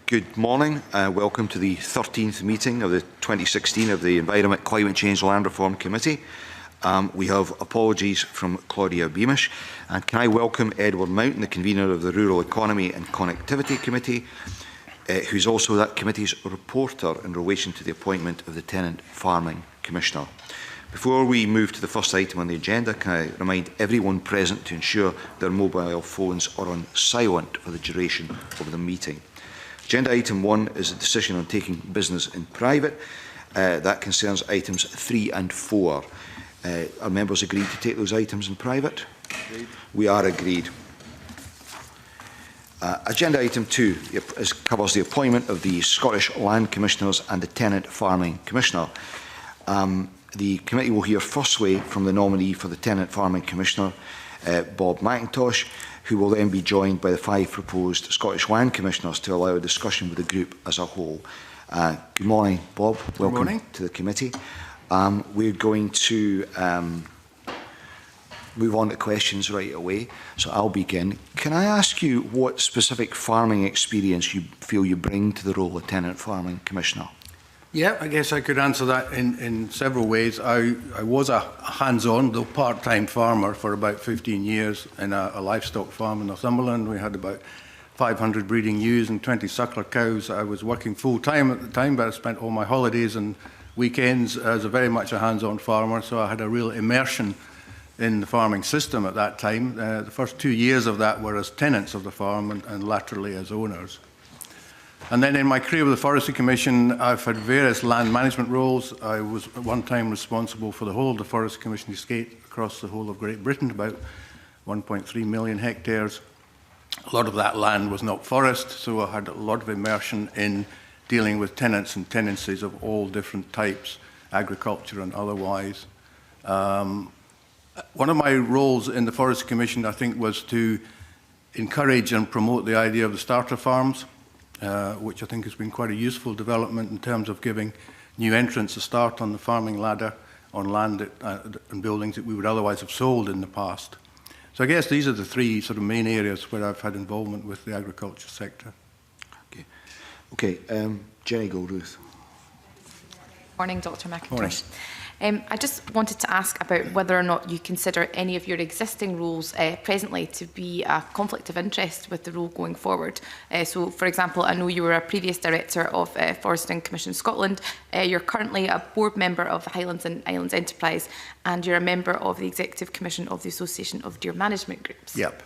Good morning. Welcome to the 13th meeting of the 2016 of the Environment, Climate Change Land Reform Committee. We have apologies from Claudia Beamish. And can I welcome Edward Mountain, the convener of the Rural Economy and Connectivity Committee, who's also that committee's reporter in relation to the appointment of the Tenant Farming Commissioner. Before we move to the first item on the agenda, can I remind everyone present to ensure their mobile phones are on silent for the duration of the meeting. Agenda item 1 is a decision on taking business in private. That concerns items 3 and 4. Are members agreed to take those items in private? Agreed. We are agreed. Agenda item 2 covers the appointment of the Scottish Land Commissioners and the Tenant Farming Commissioner. The committee will hear firstly from the nominee for the Tenant Farming Commissioner, Bob McIntosh, who will then be joined by the 5 proposed Scottish Land Commissioners to allow a discussion with the group as a whole. Good morning, Bob. Welcome to the committee. We're going to move on to questions right away, so I'll begin. Can I ask you what specific farming experience you feel you bring to the role of Tenant Farming Commissioner? Yeah, I guess I could answer that in several ways. I was a hands-on, though part-time farmer for about 15 years in a livestock farm in Northumberland. We had about 500 breeding ewes and 20 suckler cows. I was working full-time at the time, but I spent all my holidays and weekends as very much a hands-on farmer, so I had a real immersion in the farming system at that time. The first 2 years of that were as tenants of the farm and laterally as owners. And then in my career with the Forestry Commission, I've had various land management roles. I was at one time responsible for the whole of the Forestry Commission estate across the whole of Great Britain, about 1.3 million hectares. A lot of that land was not forest, so I had a lot of immersion in dealing with tenants and tenancies of all different types, agriculture and otherwise. One of my roles in the Forestry Commission, I think, was to encourage and promote the idea of the starter farms, which I think has been quite a useful development in terms of giving new entrants a start on the farming ladder on land and buildings that we would otherwise have sold in the past. So I guess these are the 3 sort of main areas where I've had involvement with the agriculture sector. Okay, Jenny Goldruth. Morning, Dr. McIntosh. Morning. I just wanted to ask about whether or not you consider any of your existing roles presently to be a conflict of interest with the role going forward. So, for example, I know you were a previous director of Foresting Commission Scotland. You're currently a board member of the Highlands and Islands Enterprise, and you're a member of the Executive Commission of the Association of Deer Management Groups. Yep.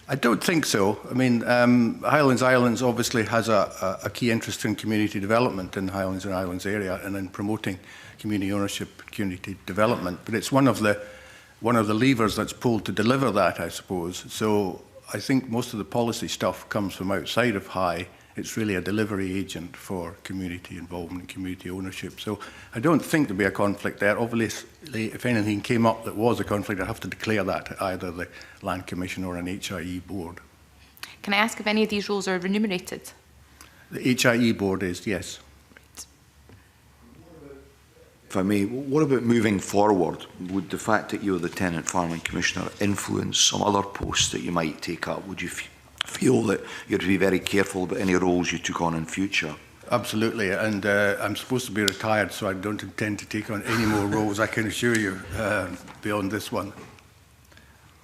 I don't think so. I mean, Highlands Islands obviously has a key interest in community development in the Highlands and Islands area and in promoting community ownership, community development. But it's one of the levers that's pulled to deliver that, I suppose. So I think most of the policy stuff comes from outside of High. It's really a delivery agent for community involvement and community ownership. So I don't think there'd be a conflict there. Obviously, if anything came up that was a conflict, I'd have to declare that to either the Land Commission or an HIE board. Can I ask if any of these roles are remunerated? The HIE board is, yes. If I may, what about moving forward? Would the fact that you're the Tenant Farming Commissioner influence some other posts that you might take up? Would you feel that you have to be very careful about any roles you took on in future? Absolutely, and I'm supposed to be retired, so I don't intend to take on any more roles, I can assure you, beyond this one.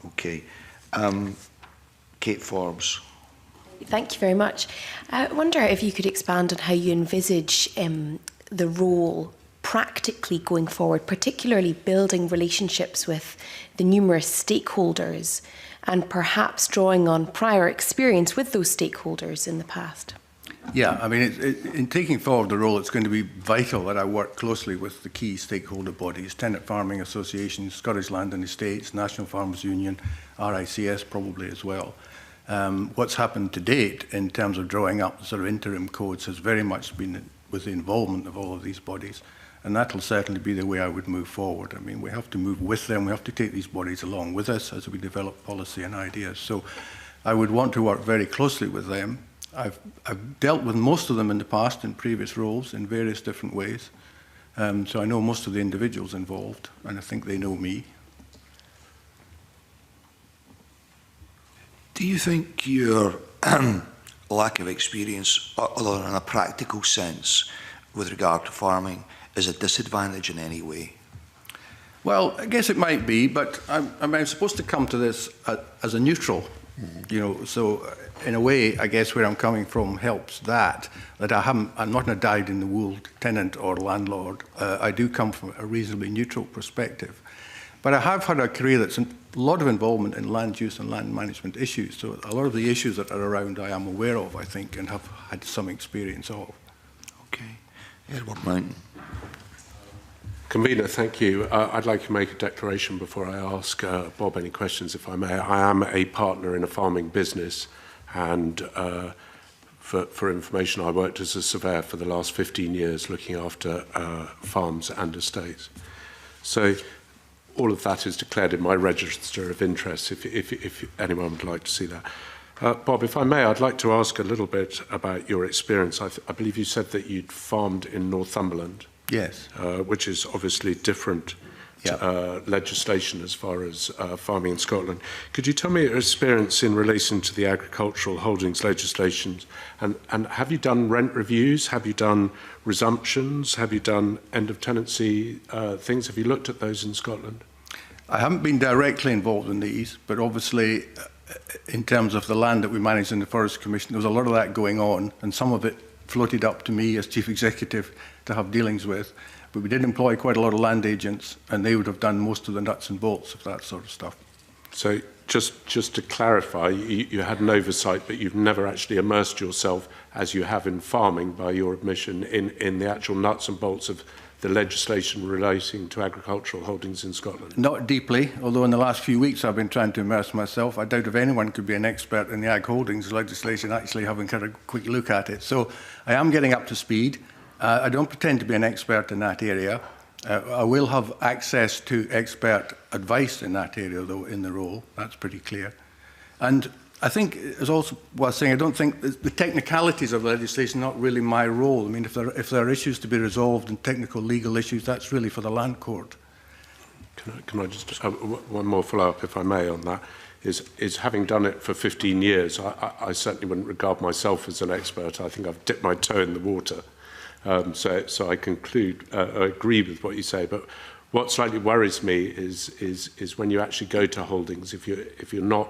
Okay. Kate Forbes. Thank you very much. I wonder if you could expand on how you envisage the role practically going forward, particularly building relationships with the numerous stakeholders and perhaps drawing on prior experience with those stakeholders in the past. Yeah, I mean, in taking forward the role, it's going to be vital that I work closely with the key stakeholder bodies, Tenant Farming Association, Scottish Land and Estates, National Farmers Union, RICS probably as well. What's happened to date in terms of drawing up sort of interim codes has very much been with the involvement of all of these bodies. And that will certainly be the way I would move forward. I mean, we have to move with them. We have to take these bodies along with us as we develop policy and ideas. So I would want to work very closely with them. I've dealt with most of them in the past in previous roles in various different ways. So I know most of the individuals involved, and I think they know me. Do you think you're lack of experience, other than in a practical sense, with regard to farming, is a disadvantage in any way? Well, I guess it might be, but I'm supposed to come to this as a neutral, you know, so in a way, I guess where I'm coming from helps that I'm not a dyed-in-the-wool tenant or landlord. I do come from a reasonably neutral perspective. But I have had a career that's a lot of involvement in land use and land management issues, so a lot of the issues that are around I am aware of, I think, and have had some experience of. Okay. Edward Mountain. Convener, thank you. I'd like to make a declaration before I ask Bob any questions, if I may. I am a partner in a farming business, and for information, I worked as a surveyor for the last 15 years looking after farms and estates. So all of that is declared in my register of interests, if anyone would like to see that. Bob, if I may, I'd like to ask a little bit about your experience. I believe you said that you'd farmed in Northumberland. Yes. Which is obviously different legislation as far as farming in Scotland. Could you tell me your experience in relation to the agricultural holdings legislation? And have you done rent reviews? Have you done resumptions? Have you done end of tenancy things? Have you looked at those in Scotland? I haven't been directly involved in these, but obviously in terms of the land that we manage in the Forest Commission, there was a lot of that going on, and some of it floated up to me as Chief Executive to have dealings with. But we did employ quite a lot of land agents, and they would have done most of the nuts and bolts of that sort of stuff. So just to clarify, you had an oversight, but you've never actually immersed yourself, as you have in farming, by your admission, in the actual nuts and bolts of the legislation relating to agricultural holdings in Scotland? Not deeply, although in the last few weeks I've been trying to immerse myself. I doubt if anyone could be an expert in the ag holdings legislation, actually having had a quick look at it. So I am getting up to speed. I don't pretend to be an expert in that area. I will have access to expert advice in that area, though, in the role. That's pretty clear. And I think, as also was saying, I don't think the technicalities of legislation are not really my role. I mean, if there are issues to be resolved and technical legal issues, that's really for the Land Court. Can I just one more follow-up, if I may, on that? Is having done it for 15 years, I certainly wouldn't regard myself as an expert. I think I've dipped my toe in the water. So I conclude, I agree with what you say, but what slightly worries me is when you actually go to holdings, if you're not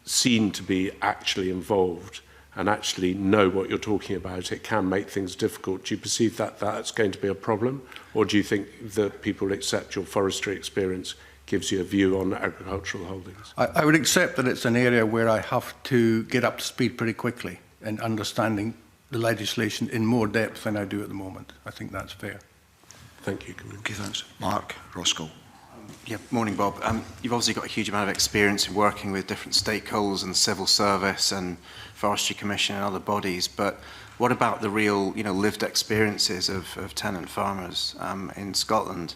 seen to be actually involved and actually know what you're talking about, it can make things difficult. Do you perceive that that's going to be a problem, or do you think that people accept your forestry experience gives you a view on agricultural holdings? I would accept that it's an area where I have to get up to speed pretty quickly in understanding the legislation in more depth than I do at the moment. I think that's fair. Thank you. Okay, thanks. Mark Roscoe. Yeah, morning, Bob. You've obviously got a huge amount of experience in working with different stakeholders and the civil service and Forestry Commission and other bodies, but what about the real, lived experiences of tenant farmers in Scotland?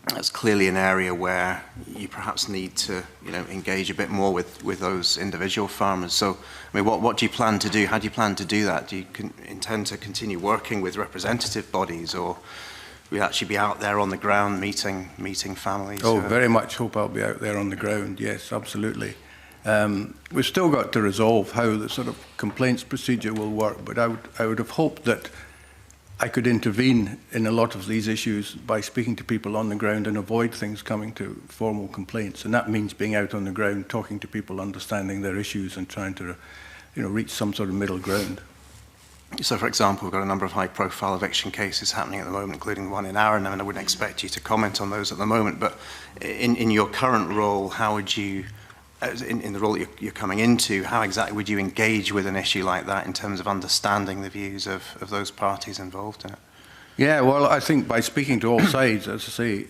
That's clearly an area where you perhaps need to, engage a bit more with those individual farmers. So, I mean, what do you plan to do? How do you plan to do that? Do you intend to continue working with representative bodies, or will you actually be out there on the ground meeting families? Oh, very much hope I'll be out there on the ground. Yes, absolutely. We've still got to resolve how the sort of complaints procedure will work, but I would have hoped that I could intervene in a lot of these issues by speaking to people on the ground and avoid things coming to formal complaints. And that means being out on the ground, talking to people, understanding their issues and trying to, reach some sort of middle ground. So, for example, we've got a number of high-profile eviction cases happening at the moment, including the one in Arran, and I wouldn't expect you to comment on those at the moment, but in your current role, how would you, in the role that you're coming into, how exactly would you engage with an issue like that in terms of understanding the views of those parties involved in it? Yeah, well, I think by speaking to all sides, as I say,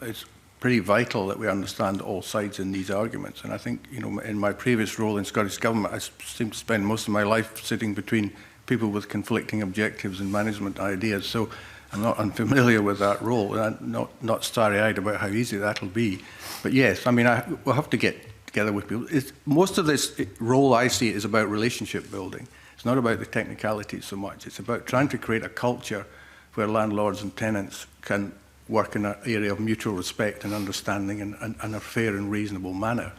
it's pretty vital that we understand all sides in these arguments. And I think, in my previous role in Scottish Government, I seem to spend most of my life sitting between people with conflicting objectives and management ideas. So I'm not unfamiliar with that role, and I'm not starry-eyed about how easy that'll be. But yes, I mean, we'll have to get together with people. Most of this role I see is about relationship building. It's not about the technicalities so much. It's about trying to create a culture where landlords and tenants can work in an area of mutual respect and understanding and a fair and reasonable manner.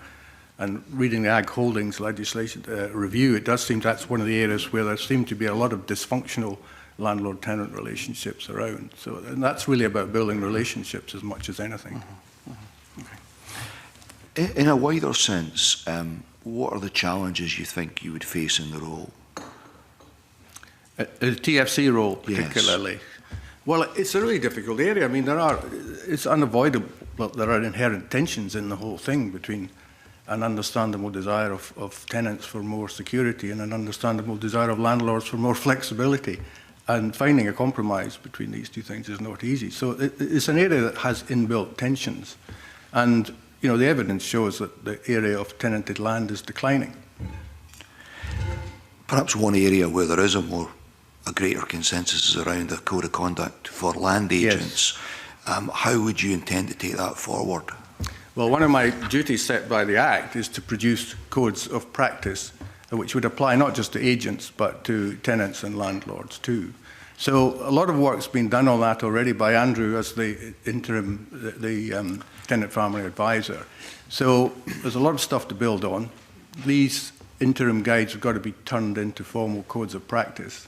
And reading the Ag Holdings legislation review, it does seem that's one of the areas where there seem to be a lot of dysfunctional landlord-tenant relationships around. So, and that's really about building relationships as much as anything. In a wider sense, what are the challenges you think you would face in the role? The TFC role, particularly. Yes. Well, it's a really difficult area. I mean, it's unavoidable that there are inherent tensions in the whole thing between an understandable desire of tenants for more security and an understandable desire of landlords for more flexibility. And finding a compromise between these two things is not easy. So it's an area that has inbuilt tensions. And, you know, the evidence shows that the area of tenanted land is declining. Perhaps one area where there is a greater consensus is around the code of conduct for land agents. Yes. How would you intend to take that forward? Well, one of my duties set by the Act is to produce codes of practice which would apply not just to agents but to tenants and landlords too. So a lot of work's been done on that already by Andrew as the interim, tenant farmer advisor. So there's a lot of stuff to build on. These interim guides have got to be turned into formal codes of practice.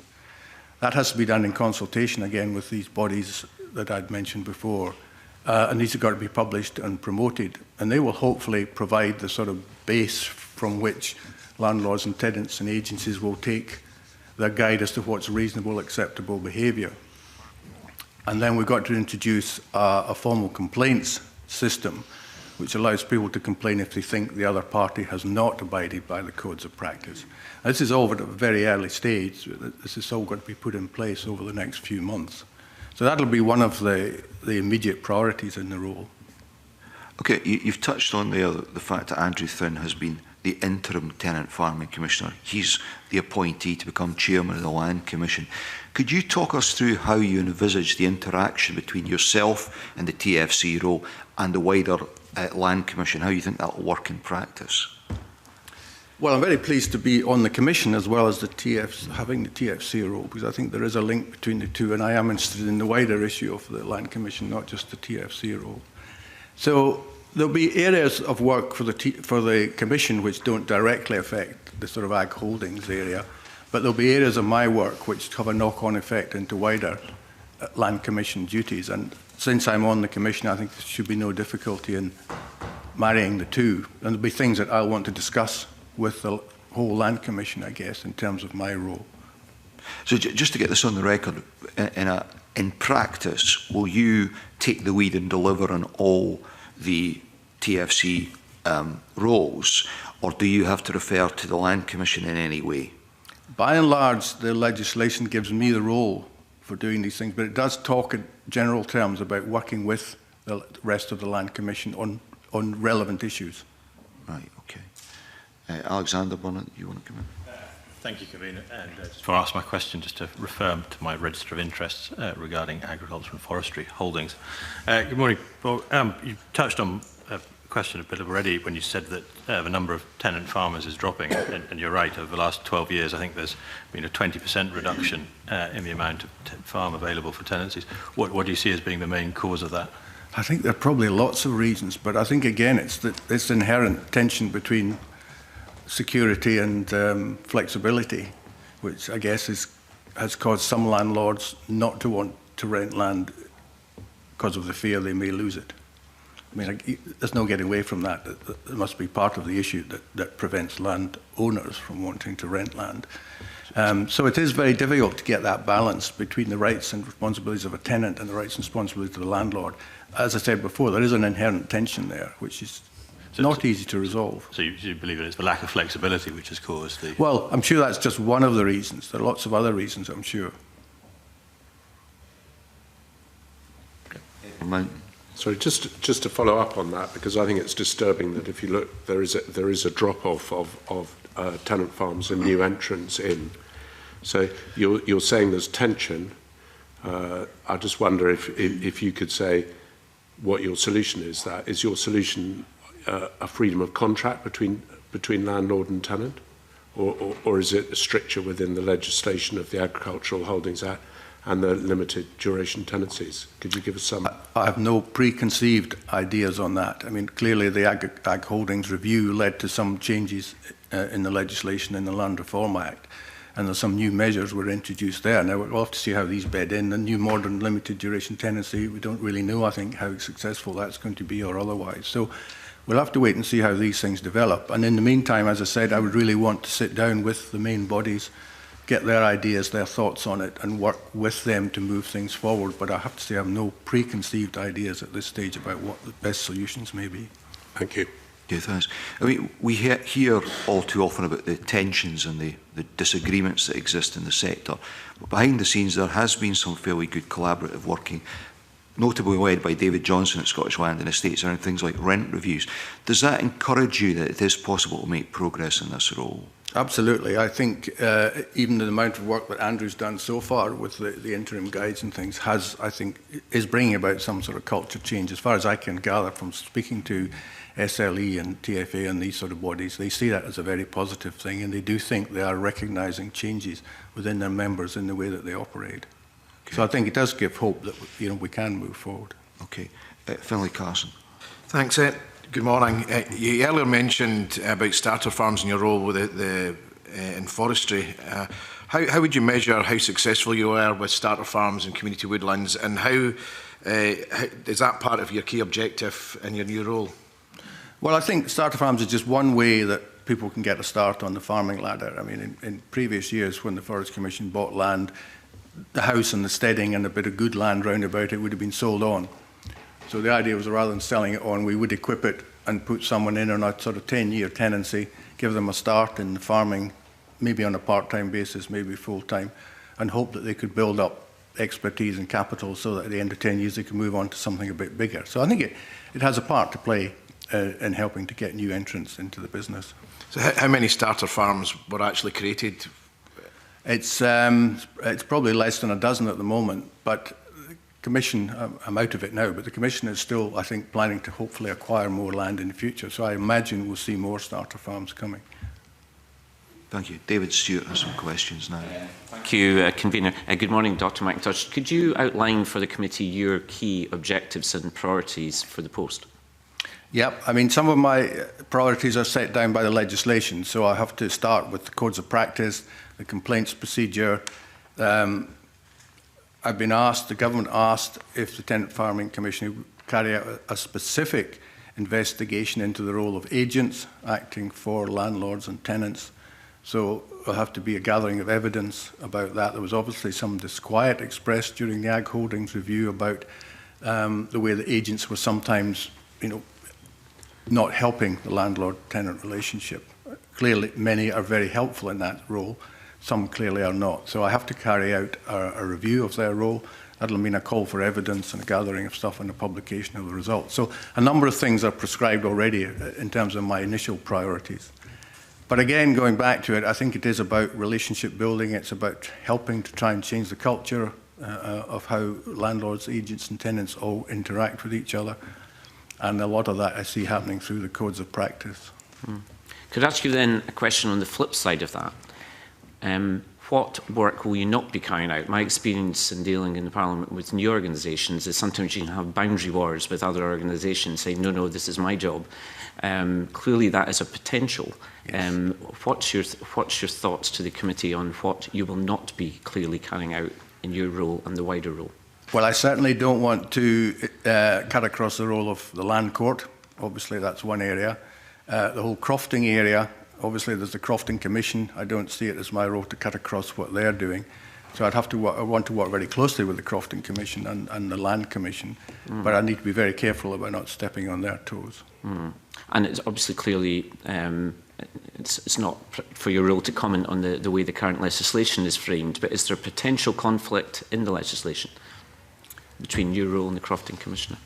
That has to be done in consultation again with these bodies that I'd mentioned before. And these have got to be published and promoted. And they will hopefully provide the sort of base from which landlords and tenants and agencies will take their guide as to what's reasonable, acceptable behaviour. And then we've got to introduce a formal complaints system which allows people to complain if they think the other party has not abided by the codes of practice. Now, this is all at a very early stage. This is all got to be put in place over the next few months. So that'll be one of the immediate priorities in the role. Okay, you've touched on the fact that Andrew Thinn has been the interim Tenant Farming Commissioner. He's the appointee to become chairman of the Land Commission. Could you talk us through how you envisage the interaction between yourself and the TFC role and the wider Land Commission, how you think that will work in practice? Well, I'm very pleased to be on the Commission as well as having the TFC role, because I think there is a link between the two, and I am interested in the wider issue of the Land Commission, not just the TFC role. So there'll be areas of work for the Commission which don't directly affect the sort of Ag Holdings area, but there'll be areas of my work which have a knock-on effect into wider Land Commission duties. And since I'm on the Commission, I think there should be no difficulty in marrying the two. And there'll be things that I'll want to discuss with the whole Land Commission, I guess, in terms of my role. So just to get this on the record, in practice, will you take the lead and deliver on all the TFC roles, or do you have to refer to the Land Commission in any way? By and large, the legislation gives me the role for doing these things, but it does talk in general terms about working with the rest of the Land Commission on relevant issues. Right, okay. Alexander Bonnet, you want to come in? Thank you, Convener. And just before I ask my question, just to refer to my register of interests regarding agriculture and forestry holdings. Good morning, Paul. You touched on a question a bit already when you said that the number of tenant farmers is dropping, and you're right. Over the last 12 years, I think there's been a 20% reduction in the amount of farm available for tenancies. What do you see as being the main cause of that? I think there are probably lots of reasons, but I think again it's this inherent tension between security and flexibility, which I guess has caused some landlords not to want to rent land because of the fear they may lose it. I mean, there's no getting away from that. There must be part of the issue that prevents land owners from wanting to rent land. So it is very difficult to get that balance between the rights and responsibilities of a tenant and the rights and responsibilities of the landlord. As I said before, there is an inherent tension there, which is not easy to resolve. So you believe that it's the lack of flexibility which has caused the... Well, I'm sure that's just one of the reasons. There are lots of other reasons, I'm sure. Sorry, just to follow up on that, because I think it's disturbing that if you look, there is a drop-off of tenant farms and new entrants in. So you're saying there's tension. I just wonder if you could say what your solution is. That is your solution a freedom of contract between landlord and tenant, or is it a stricture within the legislation of the Agricultural Holdings Act? and the limited duration tenancies. Could you give us some? I have no preconceived ideas on that. I mean, clearly the Ag Holdings review led to some changes in the legislation in the Land Reform Act, and there's some new measures were introduced there. Now, we'll have to see how these bed in. The new modern limited duration tenancy, we don't really know, I think, how successful that's going to be or otherwise. So we'll have to wait and see how these things develop. And in the meantime, as I said, I would really want to sit down with the main bodies, get their ideas, their thoughts on it, and work with them to move things forward. But I have to say I have no preconceived ideas at this stage about what the best solutions may be. Thank you. Okay, thanks. I mean, we hear all too often about the tensions and the disagreements that exist in the sector. But behind the scenes, there has been some fairly good collaborative working, notably led by David Johnson at Scottish Land and Estates around things like rent reviews. Does that encourage you that it is possible to make progress in this role? Absolutely. I think even the amount of work that Andrew's done so far with the interim guides and things is bringing about some sort of culture change. As far as I can gather from speaking to SLE and TFA and these sort of bodies, they see that as a very positive thing, and they do think they are recognising changes within their members in the way that they operate. Okay. So I think it does give hope that we can move forward. Okay. Finlay Carson. Thanks. Good morning. You earlier mentioned about starter farms in your role with in forestry. How would you measure how successful you are with starter farms and community woodlands, and how is that part of your key objective in your new role? Well, I think starter farms is just one way that people can get a start on the farming ladder. I mean, in previous years when the Forest Commission bought land, the house and the steading and a bit of good land round about it would have been sold on. So the idea was, rather than selling it on, we would equip it and put someone in on a sort of 10-year tenancy, give them a start in farming, maybe on a part-time basis, maybe full-time, and hope that they could build up expertise and capital so that at the end of 10 years they can move on to something a bit bigger. So I think it has a part to play in helping to get new entrants into the business. So how many starter farms were actually created? It's probably less than a dozen at the moment, but the Commission, I'm out of it now, but the Commission is still, I think, planning to hopefully acquire more land in the future. So I imagine we'll see more starter farms coming. Thank you. David Stewart has some questions now. Thank you, Convener. Good morning, Dr McIntosh. Could you outline for the committee your key objectives and priorities for the post? Yep. I mean, some of my priorities are set down by the legislation, so I have to start with the codes of practice, the complaints procedure. I've been asked, the government asked, if the Tenant Farming Commission would carry out a specific investigation into the role of agents acting for landlords and tenants. So there'll have to be a gathering of evidence about that. There was obviously some disquiet expressed during the Ag Holdings review about the way the agents were sometimes, not helping the landlord-tenant relationship. Clearly, many are very helpful in that role. Some clearly are not. So I have to carry out a review of their role. That'll mean a call for evidence and a gathering of stuff and a publication of the results. So a number of things are prescribed already in terms of my initial priorities. But again, going back to it, I think it is about relationship building. It's about helping to try and change the culture of how landlords, agents and tenants all interact with each other. And a lot of that I see happening through the codes of practice. Could I ask you then a question on the flip side of that? What work will you not be carrying out? My experience in dealing in the Parliament with new organisations is sometimes you can have boundary wars with other organisations saying, no, this is my job. Clearly that is a potential. Yes. What's your thoughts to the committee on what you will not be clearly carrying out in your role and the wider role? Well, I certainly don't want to cut across the role of the Land Court. Obviously, that's one area. The whole crofting area, obviously there's the Crofting Commission. I don't see it as my role to cut across what they're doing. So I want to work very closely with the Crofting Commission and the Land Commission, but I need to be very careful about not stepping on their toes. And it's obviously clearly, it's not for your role to comment on the way the current legislation is framed, but is there potential conflict in the legislation between your role and the Crofting Commissioner?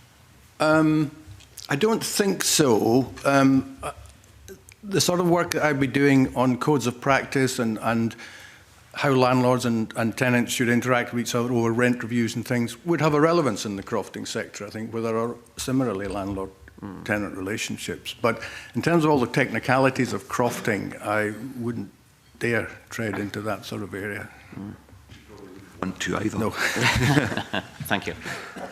I don't think so. The sort of work that I'd be doing on codes of practice and how landlords and tenants should interact with each other over rent reviews and things would have a relevance in the crofting sector, I think, where there are similarly landlord-tenant relationships. But in terms of all the technicalities of crofting, I wouldn't dare tread into that sort of area. want to either. No. Thank you.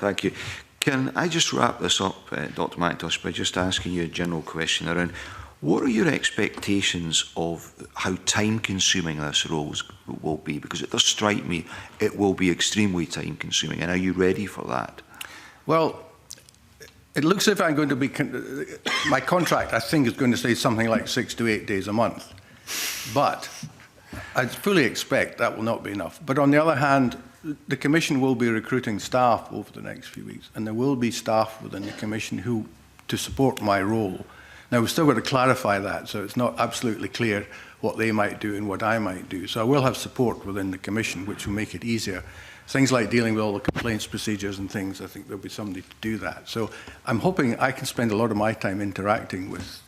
Thank you. Can I just wrap this up, Dr. McIntosh, by just asking you a general question around what are your expectations of how time-consuming this role will be? Because it does strike me it will be extremely time-consuming, and are you ready for that? Well, it looks as if I'm going to be, my contract I think is going to say something like 6 to 8 days a month. But I fully expect that will not be enough. But on the other hand, the Commission will be recruiting staff over the next few weeks, and there will be staff within the Commission to support my role. Now, we've still got to clarify that, so it's not absolutely clear what they might do and what I might do. So I will have support within the Commission, which will make it easier. Things like dealing with all the complaints procedures and things, I think there'll be somebody to do that. So I'm hoping I can spend a lot of my time interacting with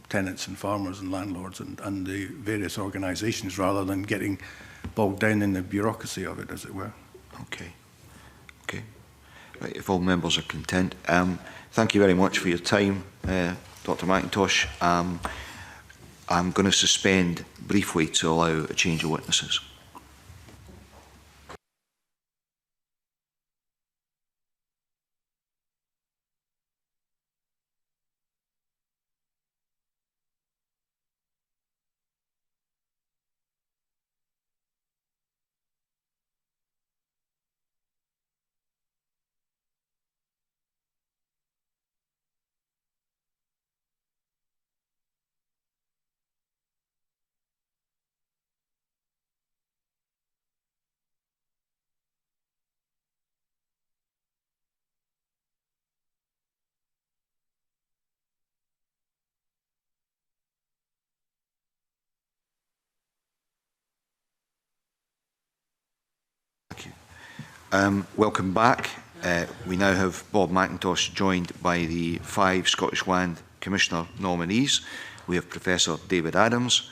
tenants and farmers and landlords and the various organisations rather than getting bogged down in the bureaucracy of it, as it were. Okay. Okay. Right, if all members are content. Thank you very much for your time, Dr. McIntosh. I'm going to suspend briefly to allow a change of witnesses. Welcome back. We now have Bob McIntosh joined by the 5 Scottish Land Commissioner nominees. We have Professor David Adams,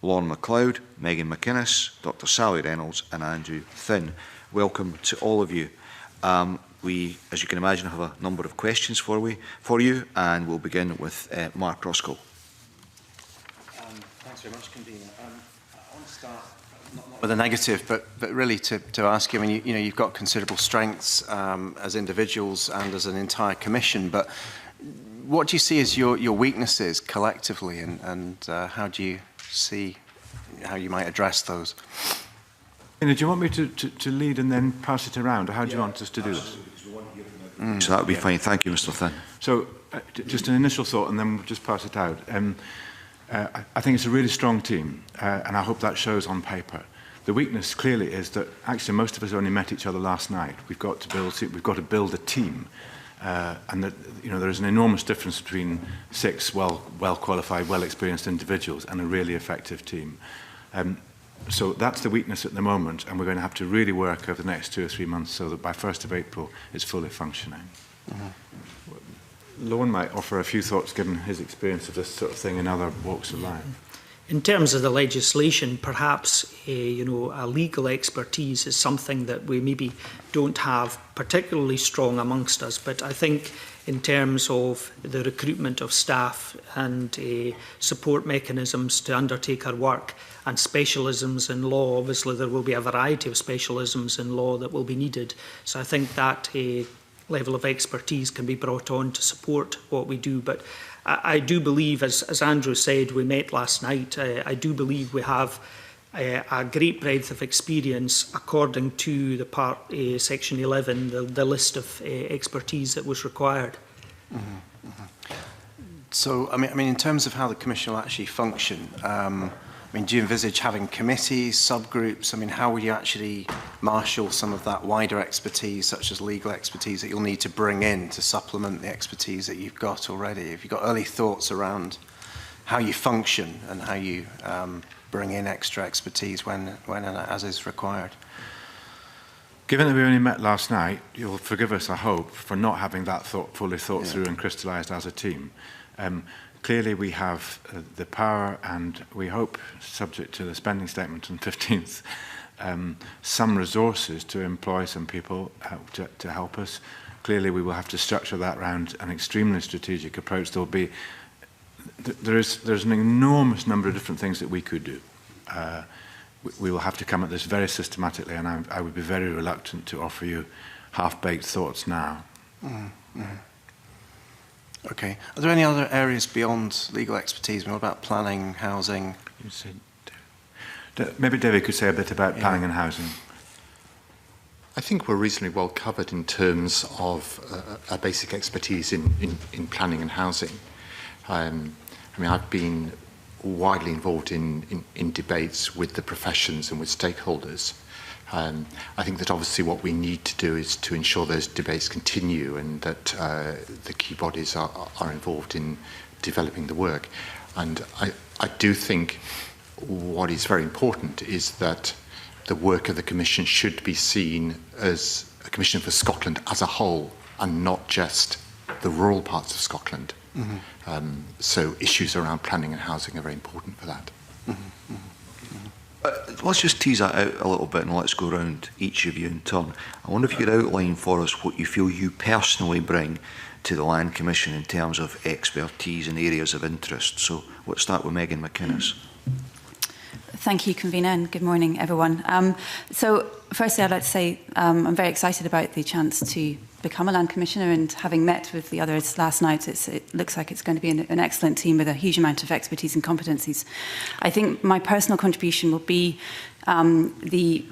Lorne MacLeod, Megan McInnes, Dr. Sally Reynolds and Andrew Thinn. Welcome to all of you. We, as you can imagine, have a number of questions for you, and we'll begin with Mark Roscoe. Thanks very much, Convener. I want to start not with a negative, but really to ask you. I mean, you've got considerable strengths as individuals and as an entire commission. But what do you see as your weaknesses collectively, and how do you see how you might address those? Do you want me to lead and then pass it around, or how do you want us to do this? So that would be fine. Thank you, Mr. Thinn. So, just an initial thought, and then we'll just pass it out. I think it's a really strong team, and I hope that shows on paper. The weakness clearly is that actually most of us only met each other last night. We've got to build a team, and that there is an enormous difference between 6 well qualified, well experienced individuals and a really effective team. So that's the weakness at the moment, and we're going to have to really work over the next 2 or 3 months so that by 1st of April it's fully functioning. Lorne might offer a few thoughts given his experience of this sort of thing in other walks of life. In terms of the legislation, perhaps a legal expertise is something that we maybe don't have particularly strong amongst us. But I think in terms of the recruitment of staff and support mechanisms to undertake our work and specialisms in law, obviously there will be a variety of specialisms in law that will be needed. So I think that level of expertise can be brought on to support what we do. But I do believe, as Andrew said, we met last night, I do believe we have a great breadth of experience according to the part section 11, the list of expertise that was required. So, I mean, in terms of how the Commission will actually function, do you envisage having committees, subgroups? I mean, how will you actually marshal some of that wider expertise, such as legal expertise, that you'll need to bring in to supplement the expertise that you've got already? Have you got early thoughts around how you function and how you bring in extra expertise when and as is required? Given that we only met last night, you'll forgive us, I hope, for not having that fully thought through and crystallised as a team. Clearly, we have the power, and we hope, subject to the spending statement on 15th, some resources to employ some people to help us. Clearly, we will have to structure that around an extremely strategic approach. There's an enormous number of different things that we could do. we will have to come at this very systematically, and I would be very reluctant to offer you half-baked thoughts now. Okay. Are there any other areas beyond legal expertise? What about planning, housing? Maybe David could say a bit about planning and housing. I think we're reasonably well covered in terms of our basic expertise in planning and housing. I mean, I've been widely involved in debates with the professions and with stakeholders. I think that obviously what we need to do is to ensure those debates continue and that the key bodies are involved in developing the work. And I do think what is very important is that the work of the Commission should be seen as a Commission for Scotland as a whole and not just the rural parts of Scotland. So issues around planning and housing are very important for that. Let's just tease that out a little bit and let's go around each of you in turn. I wonder if you could outline for us what you feel you personally bring to the Land Commission in terms of expertise and areas of interest. So let's start with Megan McInnes. Thank you, Convener, and good morning, everyone. So firstly, I'd like to say I'm very excited about the chance to become a Land Commissioner, and having met with the others last night, it looks like it's going to be an excellent team with a huge amount of expertise and competencies. I think my personal contribution will be the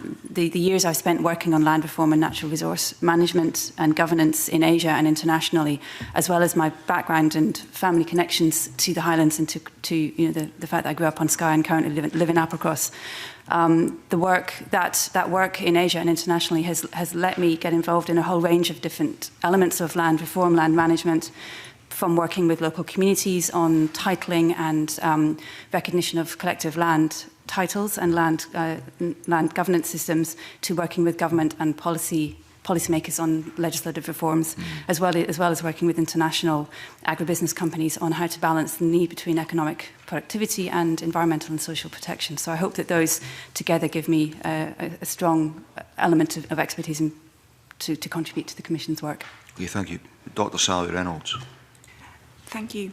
years I've spent working on land reform and natural resource management and governance in Asia and internationally, as well as my background and family connections to the Highlands and to you know, the fact that I grew up on Skye and currently live in Applecross. The work that work in Asia and internationally has let me get involved in a whole range of different elements of land reform, land management, from working with local communities on titling and recognition of collective land titles and land governance systems, to working with government and policymakers on legislative reforms, as well as working with international agribusiness companies on how to balance the need between economic productivity and environmental and social protection. So I hope that those together give me a strong element of expertise to contribute to the Commission's work. Okay, thank you. Dr. Sally Reynolds. Thank you.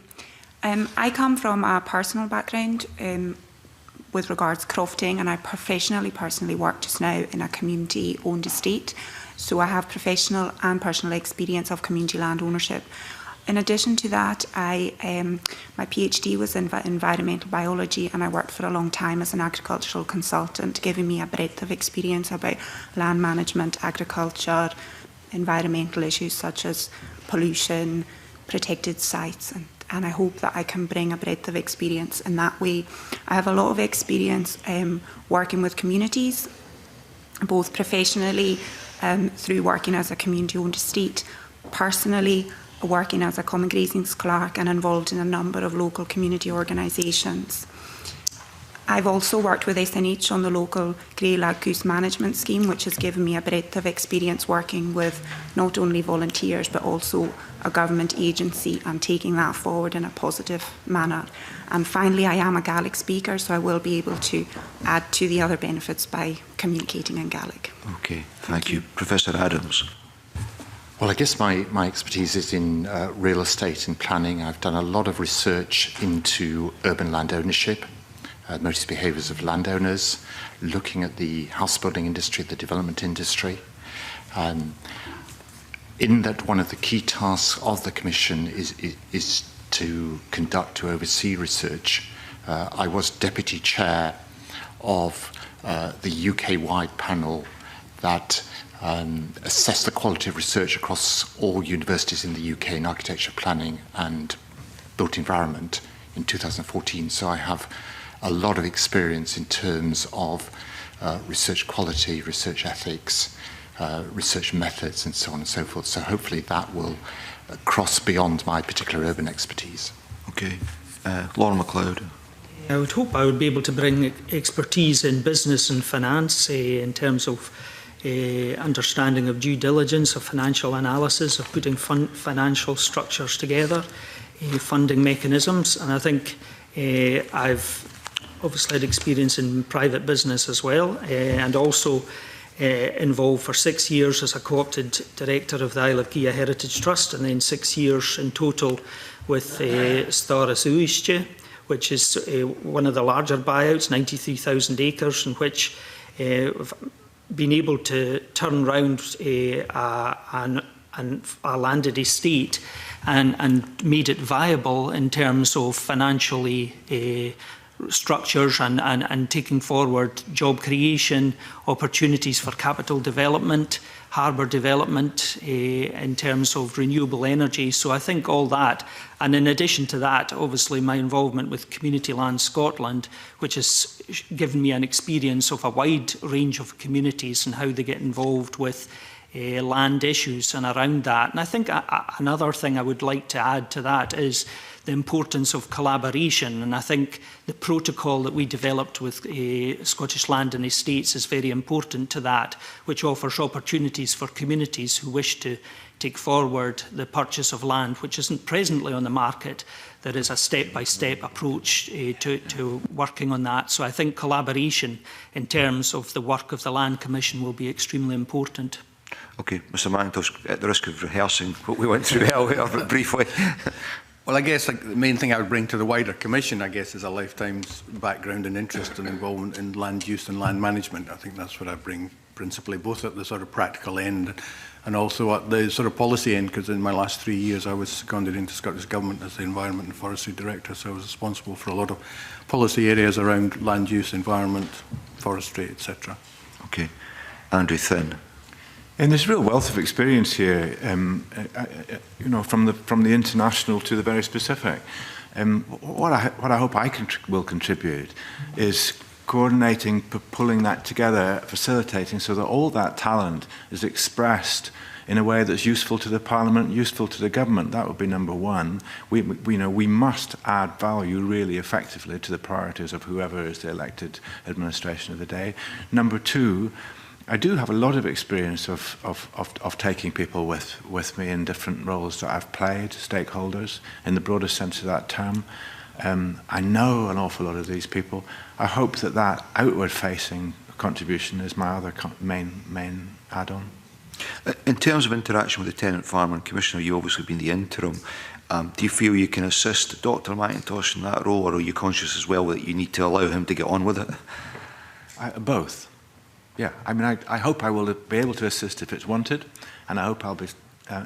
I come from a personal background with regards to crofting, and I personally work just now in a community-owned estate. So I have professional and personal experience of community land ownership. In addition to that, my PhD was in environmental biology, and I worked for a long time as an agricultural consultant, giving me a breadth of experience about land management, agriculture, environmental issues such as pollution, protected sites, and I hope that I can bring a breadth of experience in that way. I have a lot of experience working with communities, both professionally through working as a community-owned estate, personally working as a common grazings clerk and involved in a number of local community organisations. I've also worked with SNH on the local Grey Lag Goose management scheme, which has given me a breadth of experience working with not only volunteers but also a government agency and taking that forward in a positive manner. And finally, I am a Gaelic speaker, so I will be able to add to the other benefits by communicating in Gaelic. Okay, thank you. Professor Adams. Well, I guess my expertise is in real estate and planning. I've done a lot of research into urban land ownership, notice behaviours of landowners, looking at the house building industry, the development industry. In that, one of the key tasks of the Commission is to conduct, to oversee research. I was Deputy Chair of the UK-wide panel that assessed the quality of research across all universities in the UK in architecture, planning and built environment in 2014. So I have a lot of experience in terms of research quality, research ethics, research methods and so on and so forth. So hopefully that will cross beyond my particular urban expertise. Okay. Laura MacLeod. I would hope I would be able to bring expertise in business and finance in terms of understanding of due diligence, of financial analysis, of putting financial structures together, funding mechanisms. And I think I've obviously had experience in private business as well, and also involved for 6 years as a co-opted director of the Isle of Gia Heritage Trust, and then 6 years in total with Stáras Uisce, which is one of the larger buyouts, 93,000 acres, in which we've been able to turn around a landed estate and made it viable in terms of financially structures and taking forward job creation, opportunities for capital development, harbour development in terms of renewable energy. So I think all that, and in addition to that, obviously my involvement with Community Land Scotland, which has given me an experience of a wide range of communities and how they get involved with land issues and around that. And I think another thing I would like to add to that is the importance of collaboration. And I think the protocol that we developed with Scottish Land and Estates is very important to that, which offers opportunities for communities who wish to take forward the purchase of land, which isn't presently on the market. There is a step-by-step approach to working on that. So I think collaboration in terms of the work of the Land Commission will be extremely important. Okay, Mr Mackintosh, at the risk of rehearsing what we went through earlier, but briefly. Well, I guess the main thing I would bring to the wider Commission, I guess, is a lifetime's background and interest and involvement in land use and land management. I think that's what I bring principally, both at the sort of practical end and also at the sort of policy end, because in my last 3 years I was seconded into Scottish Government as the Environment and Forestry Director, so I was responsible for a lot of policy areas around land use, environment, forestry, etc. Okay. Andrew Thinn. And there's a real wealth of experience here, you know, from the international to the very specific. What I hope I will contribute is coordinating, pulling that together, facilitating so that all that talent is expressed in a way that's useful to the Parliament, useful to the government. That would be number one. We must add value really effectively to the priorities of whoever is the elected administration of the day. Number two, I do have a lot of experience of taking people with me in different roles that I've played, stakeholders, in the broadest sense of that term. I know an awful lot of these people. I hope that outward-facing contribution is my other main add-on. In terms of interaction with the Tenant Farmer and Commissioner, you've obviously been the interim. Do you feel you can assist Dr Mackintosh in that role, or are you conscious as well that you need to allow him to get on with it? Both. Yeah, I mean, I hope I will be able to assist if it's wanted, and I hope I'll be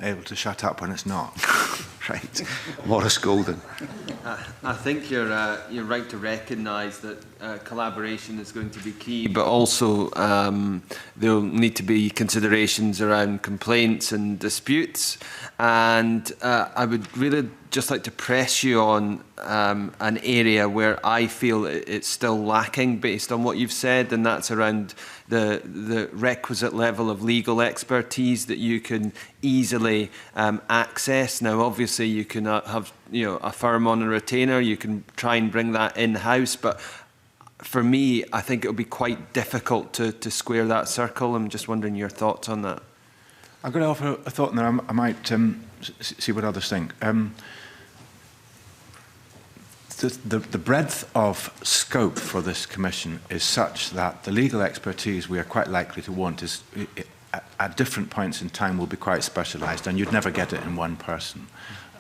able to shut up when it's not. Right. Maurice Golden. I think you're right to recognise that collaboration is going to be key, but also there'll need to be considerations around complaints and disputes. And I would really just like to press you on an area where I feel it's still lacking based on what you've said, and that's around the requisite level of legal expertise that you can easily access. Now, obviously, you can have a firm on a retainer. You can try and bring that in-house, but for me, I think it will be quite difficult to square that circle. I'm just wondering your thoughts on that. I'm going to offer a thought, and then I might see what others think. The breadth of scope for this commission is such that the legal expertise we are quite likely to want is, at different points in time, will be quite specialised, and you'd never get it in one person.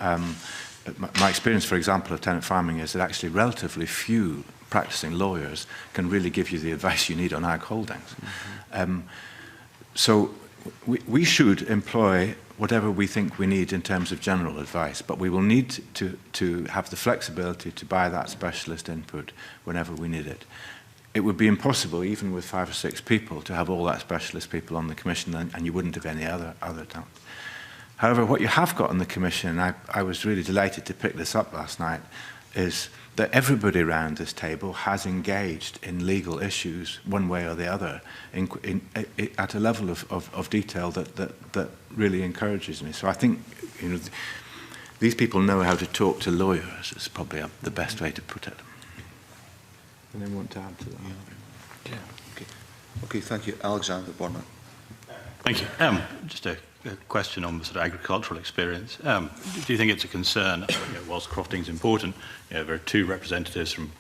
My experience, for example, of tenant farming is that actually relatively few practising lawyers can really give you the advice you need on ag holdings. So we should employ whatever we think we need in terms of general advice, but we will need to have the flexibility to buy that specialist input whenever we need it. It would be impossible, even with 5 or 6 people, to have all that specialist people on the commission, and you wouldn't have any other talent. However, what you have got on the commission, and I was really delighted to pick this up last night, is that everybody around this table has engaged in legal issues one way or the other at a level of detail that really encourages me. So I think these people know how to talk to lawyers. It's probably the best way to put it. Anyone want to add to that? Yeah. Okay, thank you. Alexander Bournemouth. Thank you. Just a question on the sort of agricultural experience. Do you think it's a concern, whilst crofting is important, there are 2 representatives from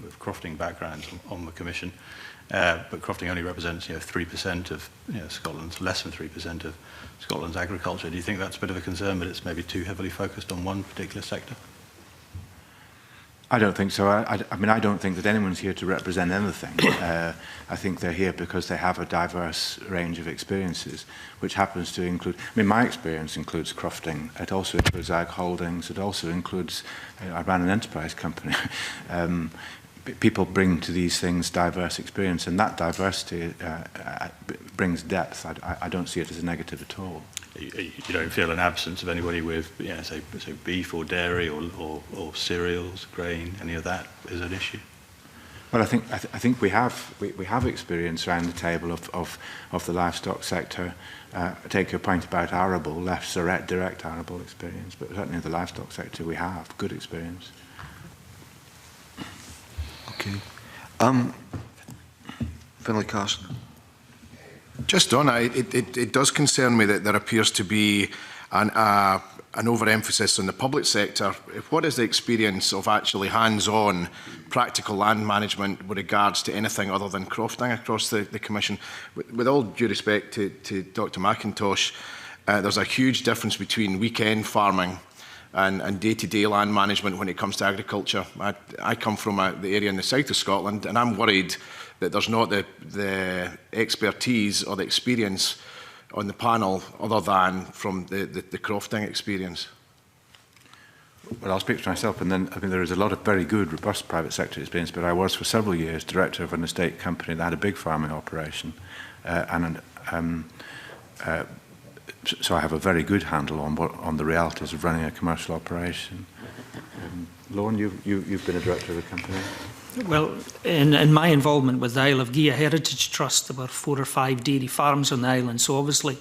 with crofting backgrounds on the commission, but crofting only represents 3% of Scotland's, less than 3% of Scotland's agriculture. Do you think that's a bit of a concern, but it's maybe too heavily focused on one particular sector? I don't think so. I mean, I don't think that anyone's here to represent anything. I think they're here because they have a diverse range of experiences, which happens to include, I mean, my experience includes crofting. It also includes ag holdings. It also includes, I ran an enterprise company. People bring to these things diverse experience, and that diversity brings depth. I don't see it as a negative at all. You don't feel an absence of anybody with, say beef or dairy or cereals, grain, any of that is an issue? Well, I think we have experience around the table of the livestock sector. Take your point about arable, less direct arable experience, but certainly in the livestock sector we have good experience. Okay. Finlay Carson. Just on it does concern me that there appears to be an overemphasis on the public sector. What is the experience of actually hands-on practical land management with regards to anything other than crofting across the Commission? With all due respect to Dr McIntosh, there's a huge difference between weekend farming and day-to-day land management when it comes to agriculture. I come from the area in the south of Scotland, and I'm worried that there's not the expertise or the experience on the panel other than from the crofting experience. Well, I'll speak for myself, and then I mean there is a lot of very good, robust private sector experience, but I was for several years director of an estate company that had a big farming operation, so I have a very good handle on the realities of running a commercial operation. Lorne, you've been a director of a company. Well, in my involvement with the Isle of Gia Heritage Trust, there were 4 or 5 dairy farms on the island, so obviously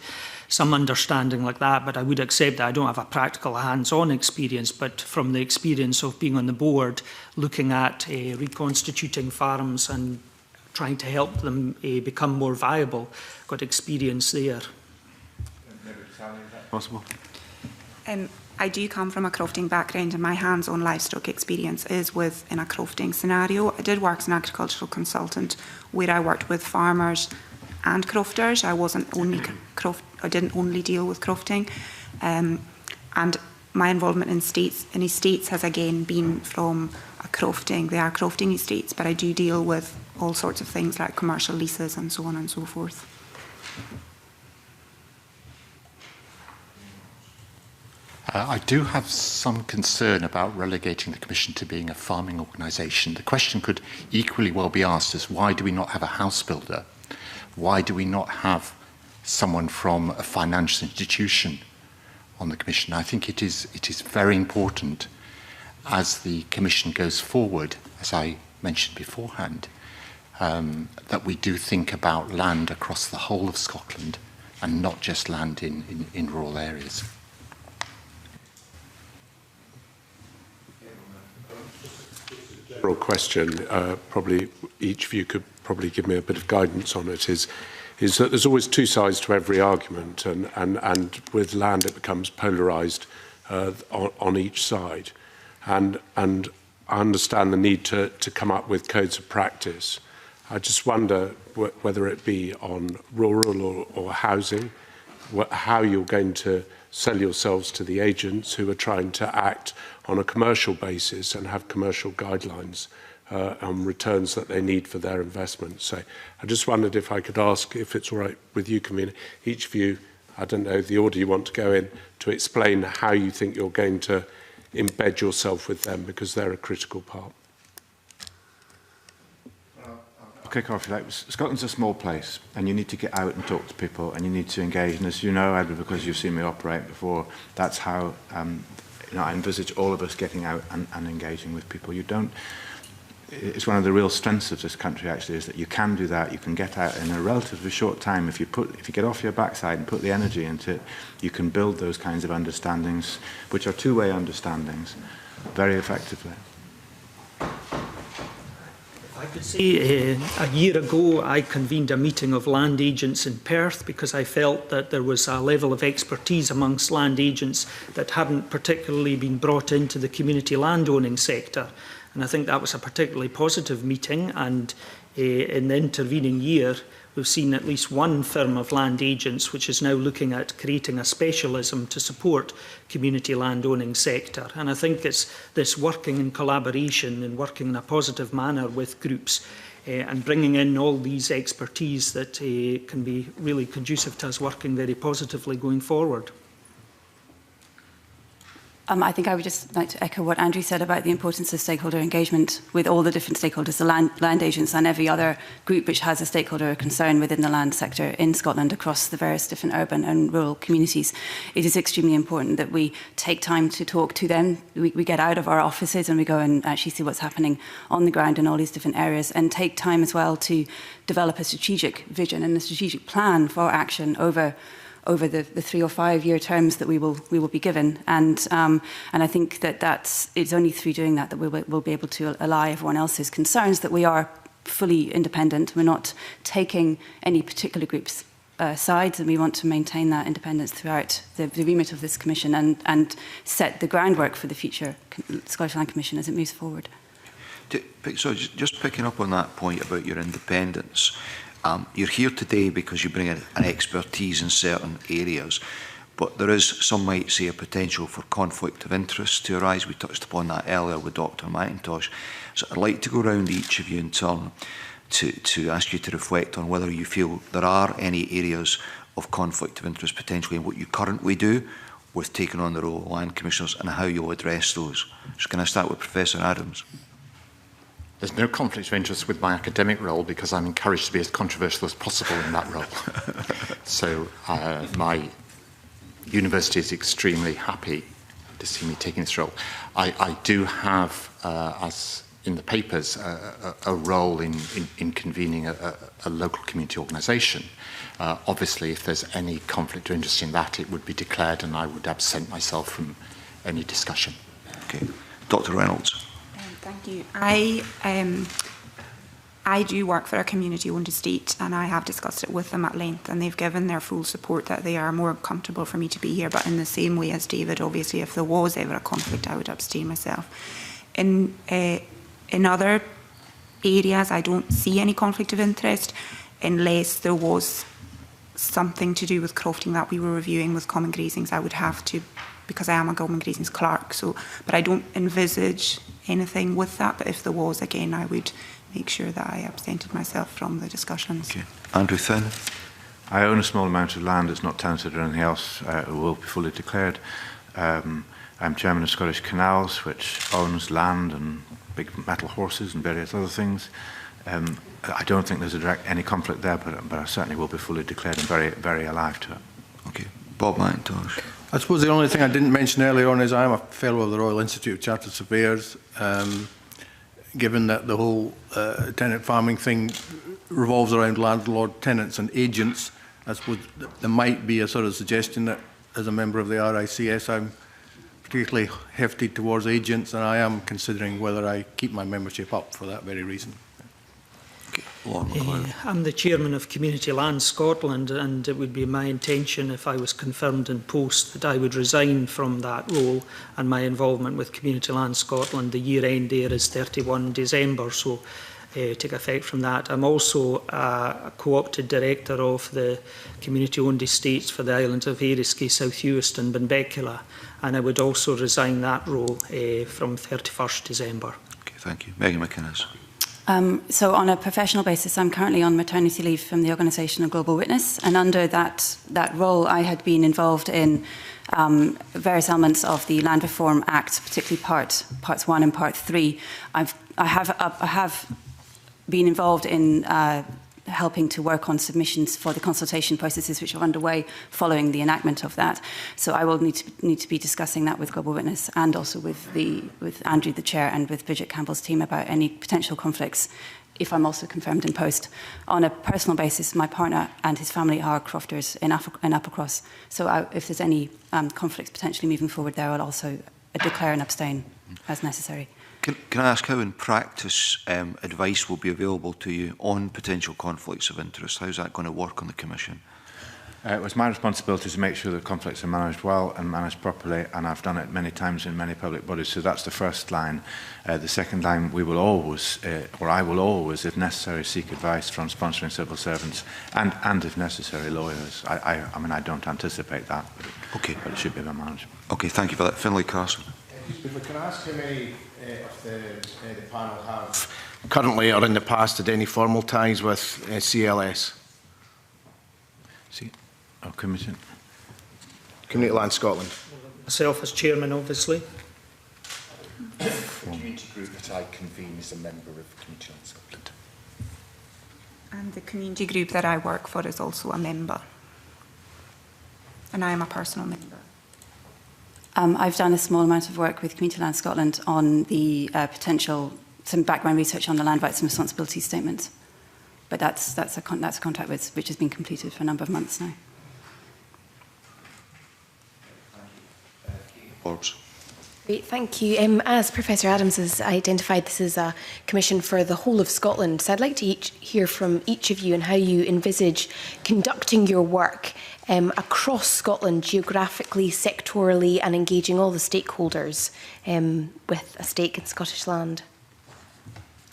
some understanding like that, but I would accept that I don't have a practical hands-on experience, but from the experience of being on the board, looking at reconstituting farms and trying to help them become more viable, got experience there. Maybe Sally, is that possible? I do come from a crofting background, and my hands-on livestock experience is in a crofting scenario. I did work as an agricultural consultant where I worked with farmers and crofters. I didn't only deal with crofting. And my involvement in estates has again been from a crofting. They are crofting estates, but I do deal with all sorts of things like commercial leases and so on and so forth. I do have some concern about relegating the Commission to being a farming organisation. The question could equally well be asked as why do we not have a house builder? Why do we not have someone from a financial institution on the Commission? I think it is very important as the Commission goes forward, as I mentioned beforehand, that we do think about land across the whole of Scotland and not just land in rural areas. General question, probably each of you could probably give me a bit of guidance on it, is that there's always two sides to every argument, and with land it becomes polarised on each side. And I understand the need to come up with codes of practice. I just wonder whether it be on rural or housing, how you're going to sell yourselves to the agents who are trying to act on a commercial basis and have commercial guidelines on returns that they need for their investment. So I just wondered if I could ask, if it's all right with you, convener, each of you, I don't know the order you want to go in, to explain how you think you're going to embed yourself with them, because they're a critical part. I'll kick off. Like, Scotland's a small place, and you need to get out and talk to people, and you need to engage. And as you know, Edward, because you've seen me operate before, that's how I envisage all of us getting out and engaging with people. It's one of the real strengths of this country, actually, is that you can do that. You can get out in a relatively short time. If you get off your backside and put the energy into it, you can build those kinds of understandings, which are two-way understandings, very effectively. I could say a year ago I convened a meeting of land agents in Perth because I felt that there was a level of expertise amongst land agents that hadn't particularly been brought into the community landowning sector. And I think that was a particularly positive meeting, and In the intervening year, we've seen at least one firm of land agents which is now looking at creating a specialism to support community land owning sector. And I think it's this working in collaboration and working in a positive manner with groups and bringing in all these expertise that can be really conducive to us working very positively going forward. I think I would just like to echo what Andrew said about the importance of stakeholder engagement with all the different stakeholders, the land agents and every other group which has a stakeholder concern within the land sector in Scotland across the various different urban and rural communities. It is extremely important that we take time to talk to them. We get out of our offices and we go and actually see what's happening on the ground in all these different areas, and take time as well to develop a strategic vision and a strategic plan for action over the 3 or 5 year terms that we will be given, and I think that it's only through doing that we'll be able to allay everyone else's concerns that we are fully independent. We're not taking any particular group's sides, and we want to maintain that independence throughout the remit of this commission and set the groundwork for the future Scottish Land Commission as it moves forward. So just picking up on that point about your independence. You're here today because you bring an expertise in certain areas, but there is, some might say, a potential for conflict of interest to arise. We touched upon that earlier with Dr. McIntosh. So I'd like to go around each of you in turn to ask you to reflect on whether you feel there are any areas of conflict of interest potentially in what you currently do with taking on the role of land commissioners, and how you'll address those. So can I start with Professor Adams? There's no conflict of interest with my academic role because I'm encouraged to be as controversial as possible in that role. So my university is extremely happy to see me taking this role. I do have, as in the papers, a role in convening a local community organisation. Obviously, if there's any conflict of interest in that, it would be declared and I would absent myself from any discussion. Okay. Dr. Reynolds. Thank you. I do work for a community-owned estate, and I have discussed it with them at length, and they've given their full support that they are more comfortable for me to be here. But in the same way as David, obviously, if there was ever a conflict, I would abstain myself. In other areas, I don't see any conflict of interest unless there was something to do with crofting that we were reviewing with common grazings. I would have to, because I am a common grazings clerk. So, but I don't envisage anything with that. But if there was, again, I would make sure that I absented myself from the discussions. Okay. Andrew Finn. I own a small amount of land. It's not tenanted or anything else. It will be fully declared. I'm chairman of Scottish Canals, which owns land and big metal horses and various other things. I don't think there's any conflict there, but I certainly will be fully declared and very, very alive to it. Okay. Bob McIntosh. I suppose the only thing I didn't mention earlier on is I am a fellow of the Royal Institute of Chartered Surveyors. Given that the whole tenant farming thing revolves around landlord, tenants and agents, I suppose there might be a sort of suggestion that as a member of the RICS I'm particularly hefty towards agents, and I am considering whether I keep my membership up for that very reason. I'm the chairman of Community Land Scotland, and it would be my intention, if I was confirmed in post, that I would resign from that role, and my involvement with Community Land Scotland, the year end there is 31 December, so take effect from that. I'm also a co-opted director of the community-owned estates for the islands of Eriskay, South Uist and Benbecula, and I would also resign that role from 31st December. Okay, thank you. Megan McInnes. So on a professional basis, I'm currently on maternity leave from the organisation of Global Witness, and under that role I had been involved in various elements of the Land Reform Act, particularly parts 1 and part 3. I have been involved in helping to work on submissions for the consultation processes which are underway following the enactment of that. So I will need to be discussing that with Global Witness and also with Andrew, the chair, and with Bridget Campbell's team about any potential conflicts if I'm also confirmed in post. On a personal basis, my partner and his family are crofters in Applecross. So if there's any conflicts potentially moving forward there, I'll also declare and abstain as necessary. Can I ask how in practice advice will be available to you on potential conflicts of interest? How's that going to work on the Commission? It was my responsibility to make sure that conflicts are managed well and managed properly, and I've done it many times in many public bodies. So that's the first line. The second line, we will always, or I will always, if necessary, seek advice from sponsoring civil servants and if necessary, lawyers. I mean, I don't anticipate that, but it should be my management. Okay, thank you for that. Finlay Carson. Can I ask how many of the panel have currently or in the past had any formal ties with CLS? Commission. Community Land Scotland. Myself as chairman, obviously. The community group that I convene is a member of Community Land Scotland. And the community group that I work for is also a member. And I am a personal member. I've done a small amount of work with Community Land Scotland on the some background research on the Land Rights and Responsibilities Statement. But that's a contract which has been completed for a number of months now. Great, thank you. As Professor Adams has identified, this is a commission for the whole of Scotland. So I'd like to hear from each of you and how you envisage conducting your work across Scotland, geographically, sectorally, and engaging all the stakeholders with a stake in Scottish land.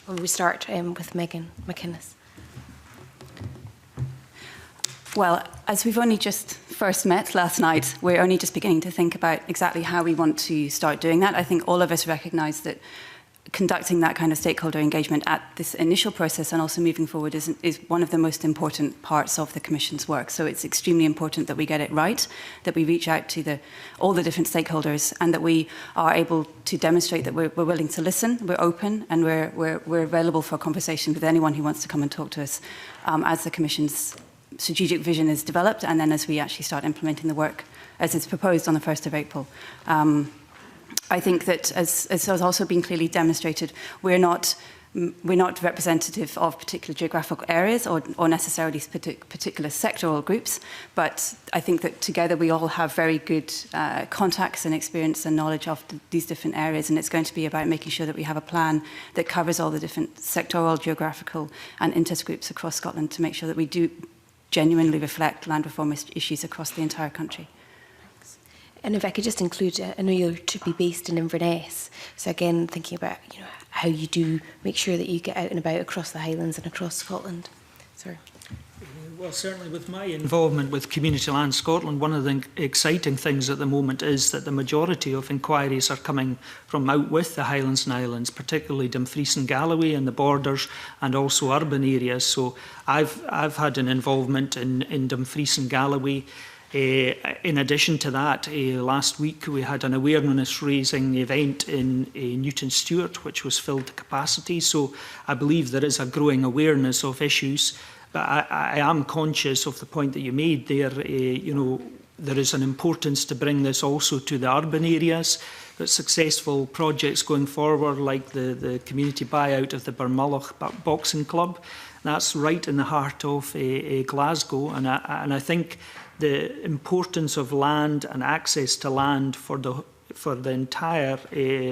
And we start with Megan McInnes. Well, as we've only just first met last night, we're only just beginning to think about exactly how we want to start doing that. I think all of us recognise that conducting that kind of stakeholder engagement at this initial process and also moving forward is one of the most important parts of the Commission's work. So it's extremely important that we get it right, that we reach out to all the different stakeholders, and that we are able to demonstrate that we're willing to listen, we're open, and we're available for a conversation with anyone who wants to come and talk to us as the Commission's strategic vision is developed, and then as we actually start implementing the work as it's proposed on the 1st of April. I think that, as has also been clearly demonstrated, we're not representative of particular geographical areas or necessarily particular sectoral groups, but I think that together we all have very good contacts and experience and knowledge of these different areas, and it's going to be about making sure that we have a plan that covers all the different sectoral, geographical and interest groups across Scotland to make sure that we do genuinely reflect land reform issues across the entire country. And if I could just include, I know you're to be based in Inverness, so again, thinking about how you do make sure that you get out and about across the Highlands and across Scotland. Sorry. Well, certainly with my involvement with Community Land Scotland, one of the exciting things at the moment is that the majority of inquiries are coming from out with the Highlands and Islands, particularly Dumfries and Galloway and the borders, and also urban areas. So I've had an involvement in Dumfries and Galloway. In addition to that, last week we had an awareness-raising event in Newton Stewart, which was filled to capacity. So I believe there is a growing awareness of issues. But I am conscious of the point that you made there. There is an importance to bring this also to the urban areas. But successful projects going forward, like the community buyout of the Barmulloch Boxing Club, that's right in the heart of Glasgow. And I think the importance of land and access to land for the entire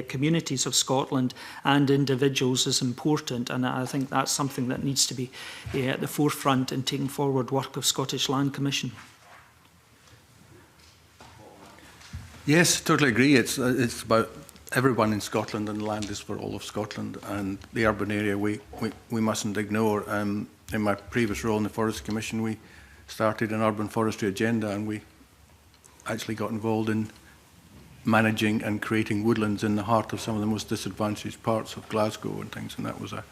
communities of Scotland and individuals is important, and I think that's something that needs to be at the forefront in taking forward work of Scottish Land Commission. Yes, totally agree. It's about everyone in Scotland, and land is for all of Scotland, and the urban area we mustn't ignore. In my previous role in the Forest Commission, we started an urban forestry agenda, and we actually got involved in managing and creating woodlands in the heart of some of the most disadvantaged parts of Glasgow and things, and that was a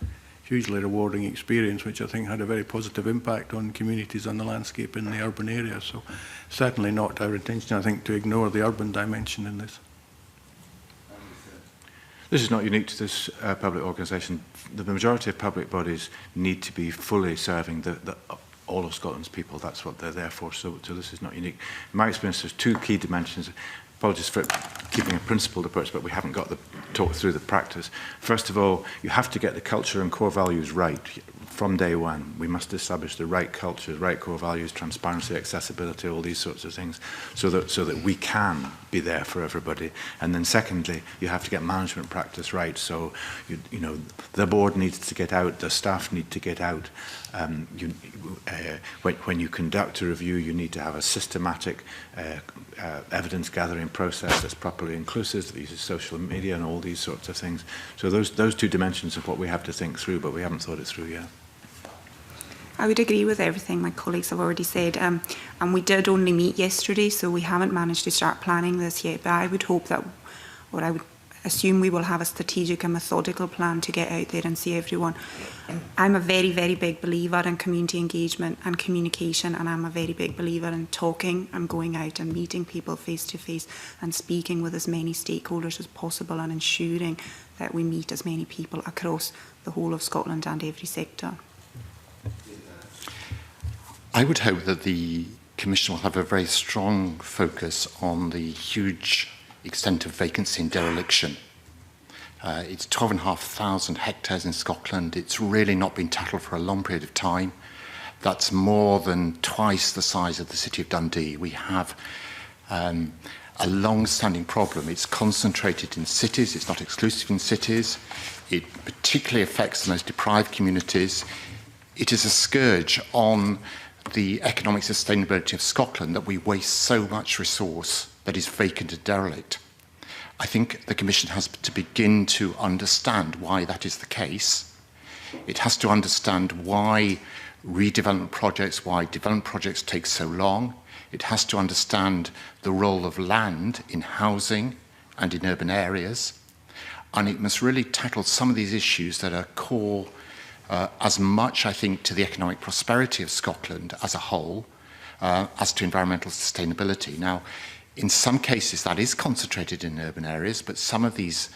hugely rewarding experience, which I think had a very positive impact on communities and the landscape in the urban area. So certainly not our intention, I think, to ignore the urban dimension in this. This is not unique to this public organisation. The majority of public bodies need to be fully serving all of Scotland's people. That's what they're there for, so this is not unique. In my experience, there's two key dimensions. Apologies for keeping a principled approach, but we haven't got talk through the practice. First of all, you have to get the culture and core values right from day one. We must establish the right culture, the right core values, transparency, accessibility, all these sorts of things, so that we can be there for everybody. And then secondly, you have to get management practice right. So, you know, the board needs to get out, the staff need to get out. When you conduct a review, you need to have a systematic evidence gathering process that's properly inclusive, that uses social media and all these sorts of things. So those two dimensions of what we have to think through, but we haven't thought it through yet. I would agree with everything my colleagues have already said, and we did only meet yesterday, so we haven't managed to start planning this yet, but I would hope that, or I would assume we will have a strategic and methodical plan to get out there and see everyone. I'm a very, very big believer in community engagement and communication, and I'm a very big believer in talking and going out and meeting people face to face and speaking with as many stakeholders as possible and ensuring that we meet as many people across the whole of Scotland and every sector. I would hope that the Commission will have a very strong focus on the huge extent of vacancy and dereliction. It's 12,500 hectares in Scotland. It's really not been tackled for a long period of time. That's more than twice the size of the city of Dundee. We have a long-standing problem. It's concentrated in cities. It's not exclusive in cities. It particularly affects the most deprived communities. It is a scourge on the economic sustainability of Scotland that we waste so much resource that is vacant and derelict. I think the Commission has to begin to understand why that is the case. It has to understand why redevelopment projects, why development projects take so long. It has to understand the role of land in housing and in urban areas. And it must really tackle some of these issues that are core as much, I think, to the economic prosperity of Scotland as a whole, as to environmental sustainability. Now, in some cases, that is concentrated in urban areas, but some of these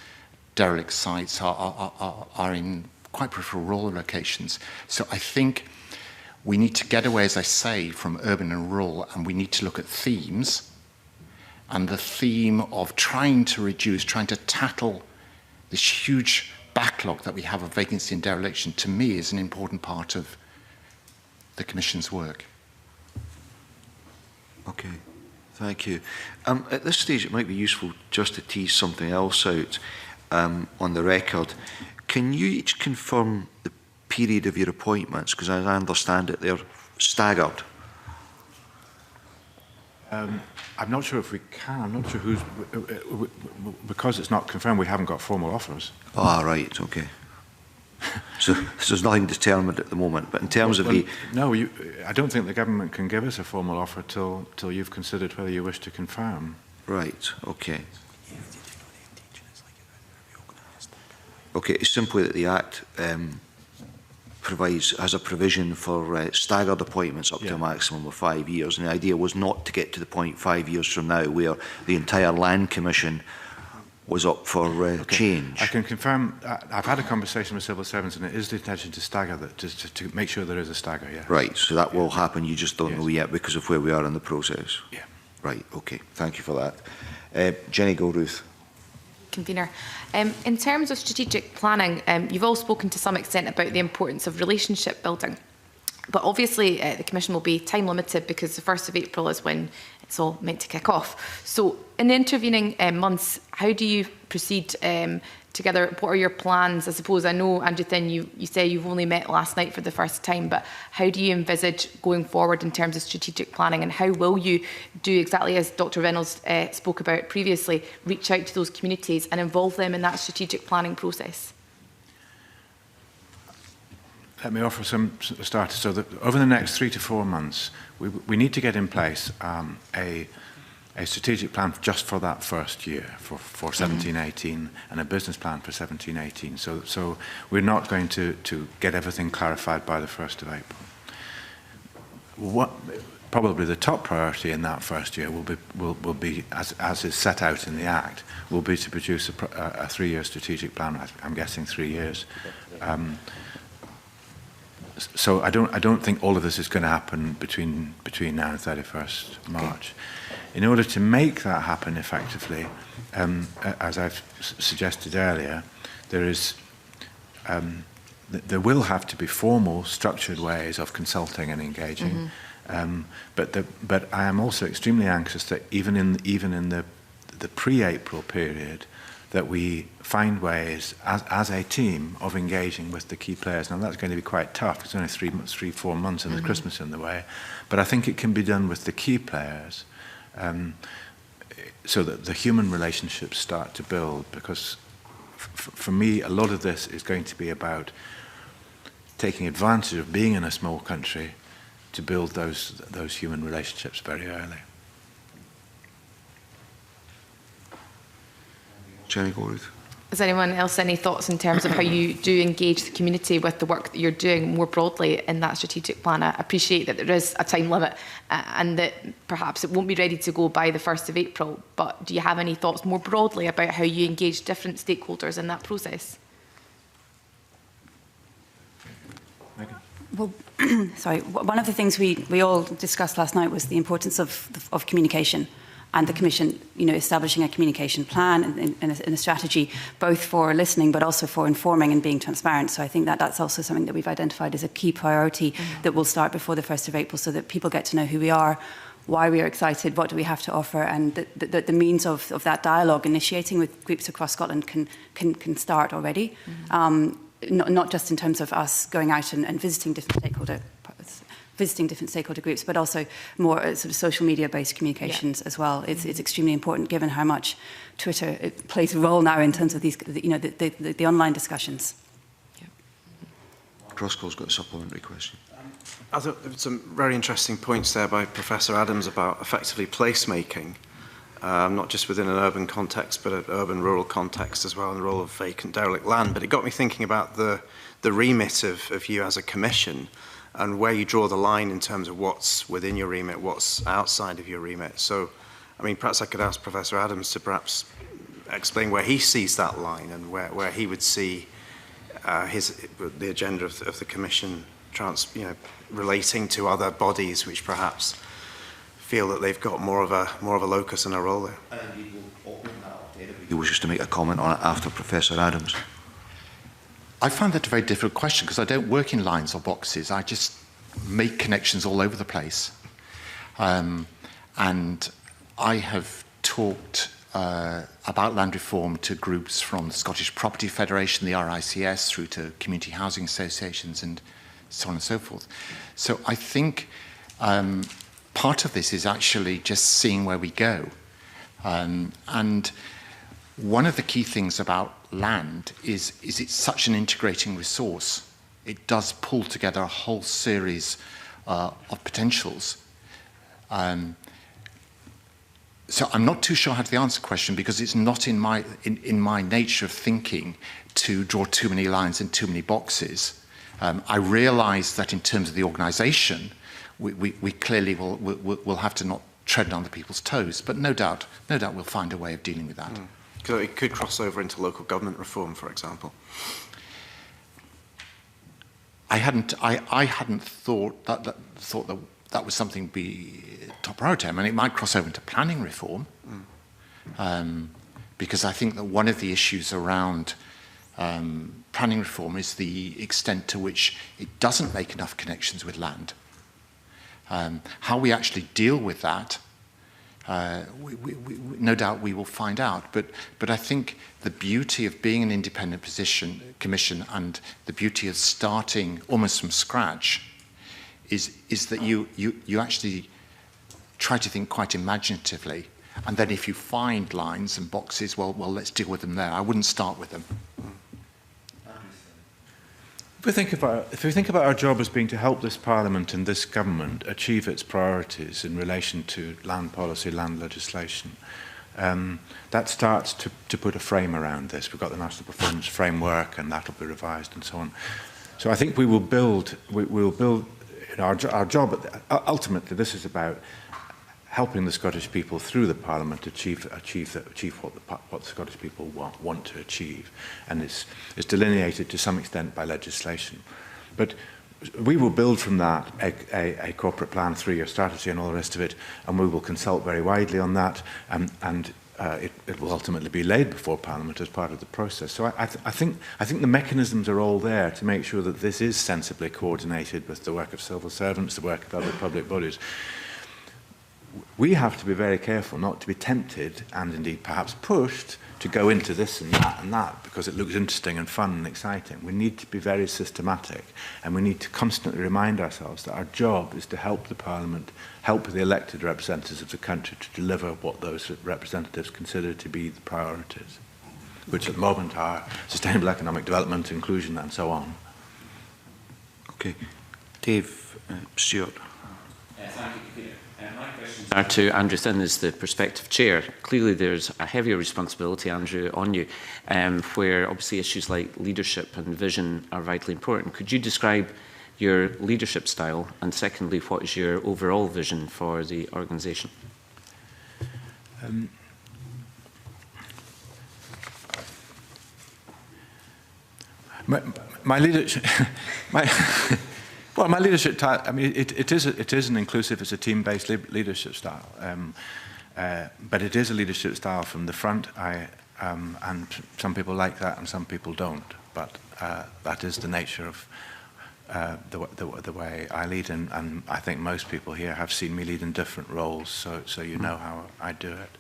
derelict sites are in quite peripheral rural locations. So I think we need to get away, as I say, from urban and rural, and we need to look at themes. And the theme of trying to reduce, trying to tackle this huge backlog that we have of vacancy and dereliction, to me, is an important part of the Commission's work. Okay. Thank you. At this stage, it might be useful just to tease something else out on the record. Can you each confirm the period of your appointments? Because as I understand it, they're staggered. I'm not sure if we can. I'm not sure who's... Because it's not confirmed, we haven't got formal offers. Ah, right, okay. So there's nothing determined at the moment, but in terms of the... No, I don't think the government can give us a formal offer till you've considered whether you wish to confirm. Right, okay. Okay, it's simply that the Act has a provision for staggered appointments up to a maximum of 5 years, and the idea was not to get to the point 5 years from now where the entire Land Commission was up for change. I can confirm, I've had a conversation with civil servants, and it is the intention to stagger that, to make sure there is a stagger, yeah. Right, so that will happen, you just don't know yet because of where we are in the process. Yeah. Right, okay, thank you for that. Jenny Goldruth. Convener. In terms of strategic planning, you've all spoken to some extent about the importance of relationship building. But obviously, the Commission will be time limited because the 1st of April is when it's all meant to kick off. So in the intervening months, how do you proceed together? What are your plans? I suppose I know, Andrew Thinn, you say you've only met last night for the first time, but how do you envisage going forward in terms of strategic planning, and how will you do exactly as Dr Reynolds spoke about previously, reach out to those communities and involve them in that strategic planning process? Let me offer some starters. So that over the next 3 to 4 months, we need to get in place a strategic plan just for that first year, for 17-18, and a business plan for 17-18. So we're not going to get everything clarified by the 1st of April. Probably the top priority in that first year will be as is set out in the Act, will be to produce a 3-year strategic plan. I'm guessing 3 years. So I don't think all of this is going to happen between now and 31st March. In order to make that happen effectively, as I've suggested earlier, there is there will have to be formal, structured ways of consulting and engaging. But I am also extremely anxious that even in the pre-April period, that we find ways as a team of engaging with the key players. Now that's going to be quite tough. It's only 4 months and there's Christmas in the way. But I think it can be done with the key players so that the human relationships start to build, because for me, a lot of this is going to be about taking advantage of being in a small country to build those human relationships very early. Jenny Goldruth. Has anyone else any thoughts in terms of how you do engage the community with the work that you're doing more broadly in that strategic plan? I appreciate that there is a time limit and that perhaps it won't be ready to go by the 1st of April, but do you have any thoughts more broadly about how you engage different stakeholders in that process? Well, sorry, one of the things we all discussed last night was the importance of communication, and the Commission, establishing a communication plan and a strategy, both for listening but also for informing and being transparent. So I think that that's also something that we've identified as a key priority that will start before the 1st of April, so that people get to know who we are, why we are excited, what do we have to offer, and the means of that dialogue initiating with groups across Scotland can start already. Not just in terms of us going out and visiting different stakeholder groups, but also more sort of social media-based communications as well. It's extremely important, given how much Twitter plays a role now in terms of these, the online discussions. Roscoe's got a supplementary question. I thought there were some very interesting points there by Professor Adams about effectively placemaking, not just within an urban context, but an urban-rural context as well, and the role of vacant, derelict land. But it got me thinking about the remit of you as a commission, and where you draw the line in terms of what's within your remit, what's outside of your remit. So, I mean, perhaps I could ask Professor Adams to perhaps explain where he sees that line and where he would see the agenda of the Commission relating to other bodies which perhaps feel that they've got more of a locus and a role there. He wishes to make a comment on it after Professor Adams. I find that a very difficult question, because I don't work in lines or boxes. I just make connections all over the place. And I have talked about land reform to groups from the Scottish Property Federation, the RICS, through to community housing associations and so on and so forth. So I think part of this is actually just seeing where we go. And one of the key things about land is it's such an integrating resource. It does pull together a whole series of potentials. So I'm not too sure how to answer the question, because it's not in my nature of thinking to draw too many lines and too many boxes. I realise that in terms of the organisation, we clearly will have to not tread on the people's toes, but no doubt we'll find a way of dealing with that. So it could cross over into local government reform, for example. I hadn't thought that was something to be top priority. I mean, it might cross over into planning reform, because I think that one of the issues around planning reform is the extent to which it doesn't make enough connections with land. How we actually deal with that, no doubt we will find out. But I think the beauty of being an independent commission, and the beauty of starting almost from scratch, is that you actually try to think quite imaginatively, and then if you find lines and boxes, well, let's deal with them there. I wouldn't start with them. If we think about our job as being to help this Parliament and this government achieve its priorities in relation to land policy, land legislation, that starts to put a frame around this. We've got the National Performance Framework, and that'll be revised and so on. So I think we will build. Our job. Ultimately, this is about helping the Scottish people through the Parliament achieve what the Scottish people want to achieve, and it's delineated to some extent by legislation. But we will build from that a corporate plan, 3-year strategy, and all the rest of it, and we will consult very widely on that. And it will ultimately be laid before Parliament as part of the process. So I think the mechanisms are all there to make sure that this is sensibly coordinated with the work of civil servants, the work of other public bodies. We have to be very careful not to be tempted, and indeed perhaps pushed, to go into this and that because it looks interesting and fun and exciting. We need to be very systematic, and we need to constantly remind ourselves that our job is to help the Parliament, help the elected representatives of the country to deliver what those representatives consider to be the priorities, which at the moment are sustainable economic development, inclusion and so on. Okay. Dave Stewart. Thank you, Peter. My questions are to Andrew Thinn as the prospective chair. Clearly there's a heavier responsibility, Andrew, on you, where obviously issues like leadership and vision are vitally important. Could you describe your leadership style, and secondly, what is your overall vision for the organisation? My leadership... Well, my leadership, I mean, it is an inclusive, it's a team-based leadership style, but it is a leadership style from the front, and some people like that and some people don't, but that is the nature of the way I lead, and I think most people here have seen me lead in different roles, so you know how I do it.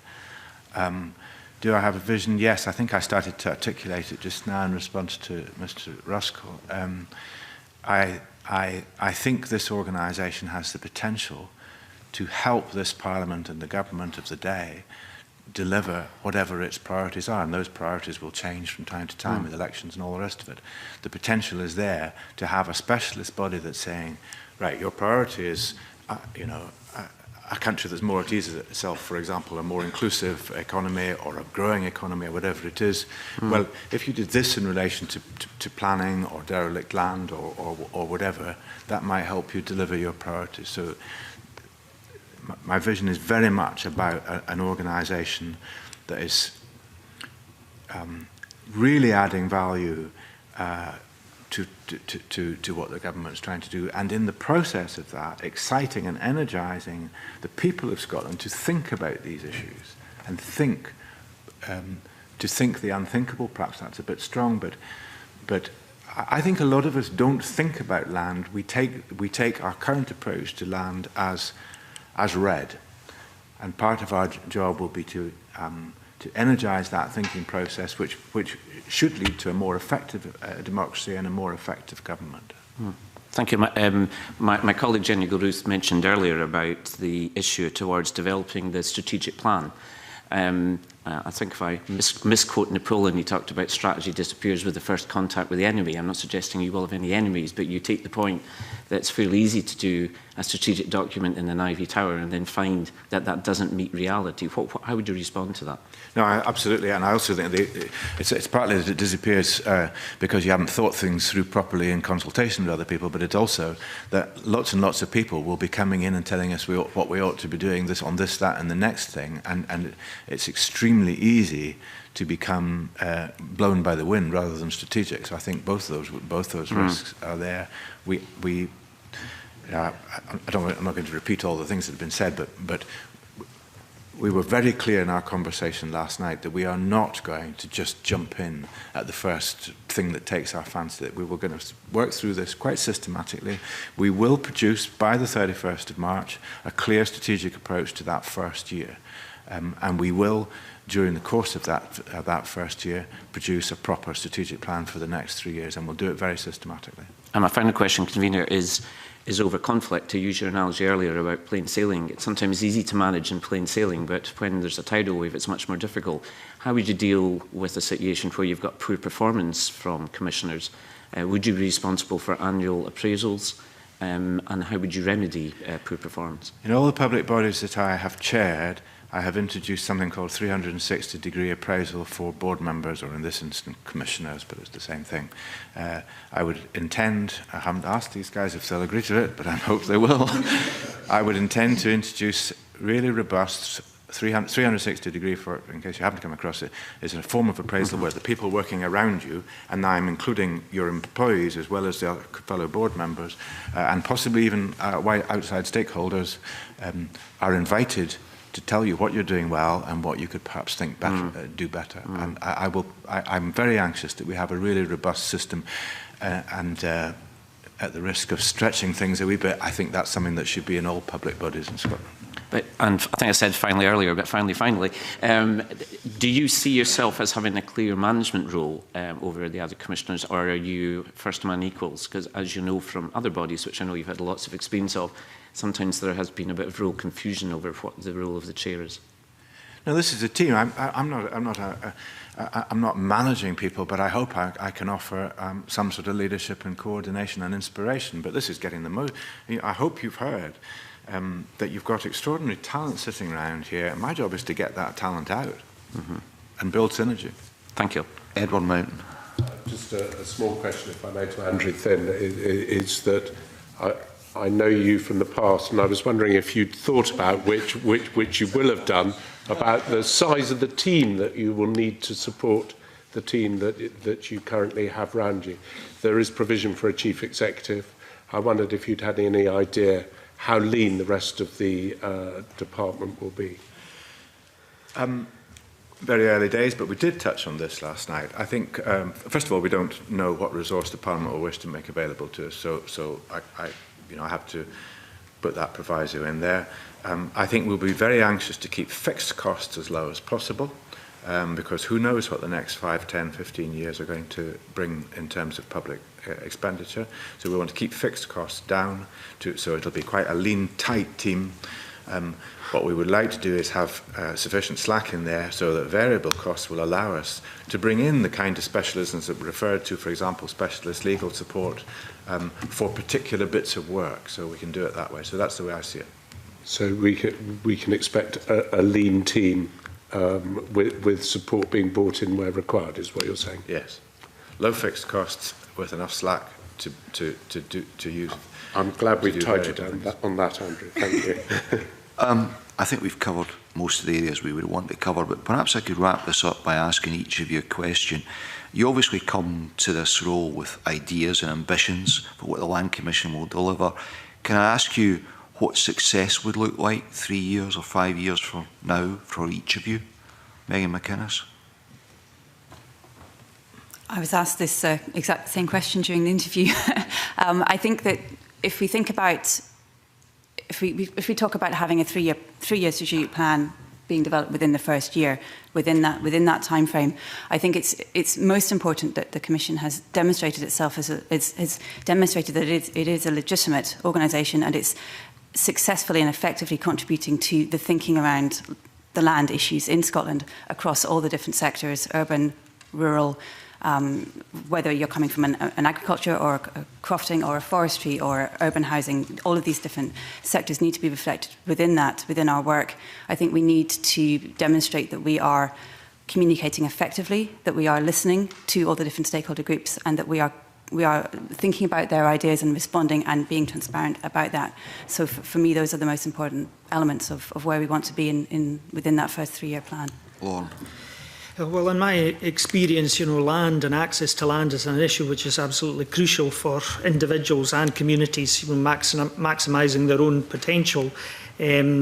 Do I have a vision? Yes, I think I started to articulate it just now in response to Mr. Ruskell. I think this organisation has the potential to help this Parliament and the government of the day deliver whatever its priorities are, and those priorities will change from time to time with elections and all the rest of it. The potential is there to have a specialist body that's saying, right, your priority is, a country that's more at ease with itself, for example, a more inclusive economy or a growing economy or whatever it is. Well, if you did this in relation to planning or derelict land or whatever, that might help you deliver your priorities. So my vision is very much about an organisation that is really adding value to what the government is trying to do, and in the process of that, exciting and energising the people of Scotland to think about these issues and to think the unthinkable. Perhaps that's a bit strong, but I think a lot of us don't think about land. We take our current approach to land as read, and part of our job will be to energise that thinking process, which should lead to a more effective democracy and a more effective government. Thank you. My colleague Jenny Gilruth mentioned earlier about the issue towards developing the strategic plan. I think if I misquote Napoleon, he talked about strategy disappears with the first contact with the enemy. I'm not suggesting you will have any enemies, but you take the point that it's fairly easy to do a strategic document in an Ivy Tower and then find that that doesn't meet reality. How would you respond to that? No, absolutely, and I also think it's partly that it disappears because you haven't thought things through properly in consultation with other people, but it's also that lots and lots of people will be coming in and telling us what we ought to be doing on this, that, and the next thing, and it's extremely easy to become blown by the wind rather than strategic. So I think both those risks are there. I'm not going to repeat all the things that have been said, but we were very clear in our conversation last night that we are not going to just jump in at the first thing that takes our fancy. We were going to work through this quite systematically. We will produce, by the 31st of March, a clear strategic approach to that first year. And we will, during the course of that first year, produce a proper strategic plan for the next 3 years, and we'll do it very systematically. And my final question, Convener, is over conflict. To use your analogy earlier about plain sailing, it's sometimes easy to manage in plain sailing, but when there's a tidal wave, it's much more difficult. How would you deal with a situation where you've got poor performance from commissioners? Would you be responsible for annual appraisals? And how would you remedy poor performance? In all the public bodies that I have chaired, I have introduced something called 360-degree appraisal for board members, or in this instance, commissioners, but it's the same thing. I would intend, I haven't asked these guys if they'll agree to it, but I hope they will. I would intend to introduce really robust 360-degree, for, in case you haven't come across it, is a form of appraisal where the people working around you, and I'm including your employees as well as the fellow board members, and possibly even outside stakeholders, are invited to tell you what you're doing well and what you could perhaps think better, do better. And I'm very anxious that we have a really robust system, and at the risk of stretching things a wee bit, I think that's something that should be in all public bodies in Scotland. But, and I think I said finally earlier, but finally, do you see yourself as having a clear management role over the other commissioners, or are you first man equals? Because as you know from other bodies, which I know you've had lots of experience of, sometimes there has been a bit of role confusion over what the role of the chair is. No, this is a team. I'm not managing people, but I hope I can offer some sort of leadership and coordination and inspiration. But this is getting the most. I hope you've heard that you've got extraordinary talent sitting around here, and my job is to get that talent out and build synergy. Thank you. Edward Mountain. Just a small question, if I may, to Andrew Thinn, is that I know you from the past, and I was wondering if you'd thought about, which you will have done, about the size of the team that you will need to support the team that you currently have around you. There is provision for a chief executive. I wondered if you'd had any idea how lean the rest of the department will be. Very early days, but we did touch on this last night. I think, first of all, we don't know what resource the Parliament will wish to make available to us, so I have to put that proviso in there. I think we'll be very anxious to keep fixed costs as low as possible, because who knows what the next 5, 10, 15 years are going to bring in terms of public expenditure. So we want to keep fixed costs down, so it'll be quite a lean, tight team. What we would like to do is have sufficient slack in there so that variable costs will allow us to bring in the kind of specialisms that were referred to, for example, specialist legal support for particular bits of work. So we can do it that way. So that's the way I see it. So we can expect a lean team with support being brought in where required, is what you're saying? Yes. Low fixed costs with enough slack to use. I'm glad we've tied you down on that, Andrew. Thank you. I think we've covered most of the areas we would want to cover, but perhaps I could wrap this up by asking each of you a question. You obviously come to this role with ideas and ambitions for what the Land Commission will deliver. Can I ask you what success would look like 3 years or 5 years from now for each of you? Megan McInnes. I was asked this exact same question during the interview. I think that if we think about, if we talk about having a three-year strategic plan being developed within the first year, within that time frame, I think it's most important that the Commission has demonstrated itself has demonstrated that it is a legitimate organisation, and it's successfully and effectively contributing to the thinking around the land issues in Scotland across all the different sectors, urban, rural, whether you're coming from an agriculture or a crofting or a forestry or urban housing, all of these different sectors need to be reflected within our work. I think we need to demonstrate that we are communicating effectively, that we are listening to all the different stakeholder groups, and that we are thinking about their ideas and responding and being transparent about that. So for me, those are the most important elements of where we want to be within that first 3-year plan. Lauren. Well, in my experience, land and access to land is an issue which is absolutely crucial for individuals and communities, maximising their own potential.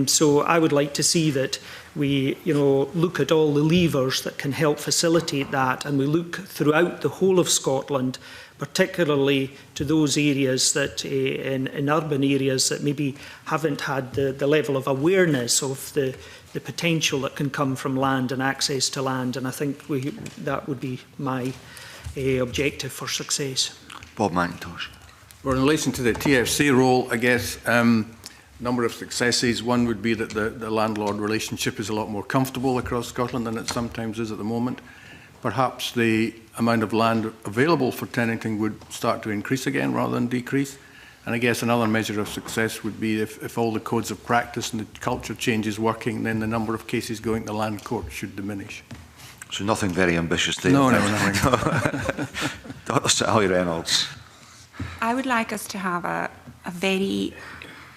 So I would like to see that we, look at all the levers that can help facilitate that, and we look throughout the whole of Scotland, particularly to those areas that, in urban areas that maybe haven't had the level of awareness of the potential that can come from land and access to land. And I think that would be my objective for success. Bob McIntosh. Well, in relation to the TFC role, I guess number of successes. One would be that the landlord relationship is a lot more comfortable across Scotland than it sometimes is at the moment. Perhaps the amount of land available for tenanting would start to increase again rather than decrease. And I guess another measure of success would be if all the codes of practice and the culture changes working, then the number of cases going to land court should diminish. So nothing very ambitious there. No, nothing. Dr. Sally Reynolds. I would like us to have a very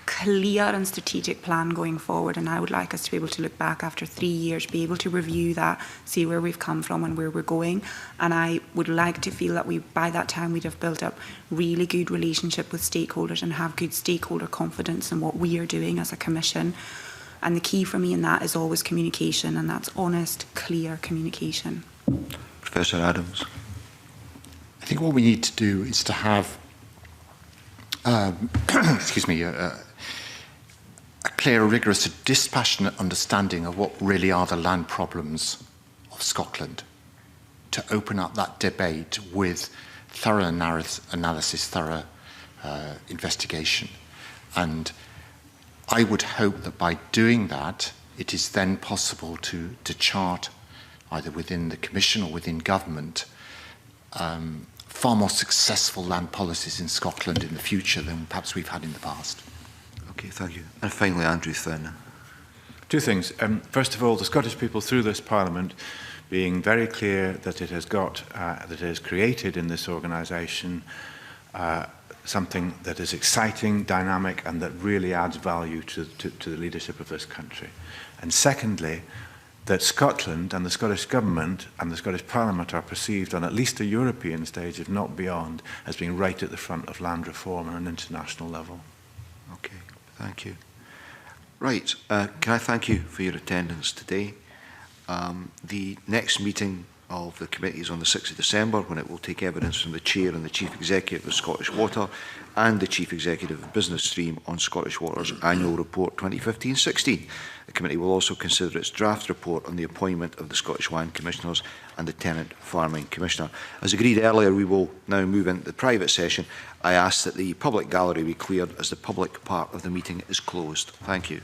clear and strategic plan going forward, and I would like us to be able to look back after 3 years, be able to review that, see where we've come from and where we're going. And I would like to feel that by that time we'd have built up really good relationship with stakeholders and have good stakeholder confidence in what we are doing as a commission. And the key for me in that is always communication, and that's honest, clear communication. Professor Adams. I think what we need to do is to have excuse me, a clear, rigorous, dispassionate understanding of what really are the land problems of Scotland, to open up that debate with thorough analysis, thorough investigation. And I would hope that by doing that, it is then possible to chart, either within the Commission or within government, far more successful land policies in Scotland in the future than perhaps we've had in the past. Okay, thank you. And finally, Andrew Thinn. Two things. First of all, the Scottish people through this Parliament being very clear that it has got, that it has created in this organisation something that is exciting, dynamic, and that really adds value to the leadership of this country. And secondly, that Scotland and the Scottish Government and the Scottish Parliament are perceived on at least a European stage, if not beyond, as being right at the front of land reform on an international level. Okay, thank you. Right, can I thank you for your attendance today? The next meeting of the committee is on the 6th of December, when it will take evidence from the Chair and the Chief Executive of Scottish Water and the Chief Executive of Business Stream on Scottish Water's Annual Report 2015-16. The committee will also consider its draft report on the appointment of the Scottish Land Commissioners and the Tenant Farming Commissioner. As agreed earlier, we will now move into the private session. I ask that the public gallery be cleared as the public part of the meeting is closed. Thank you.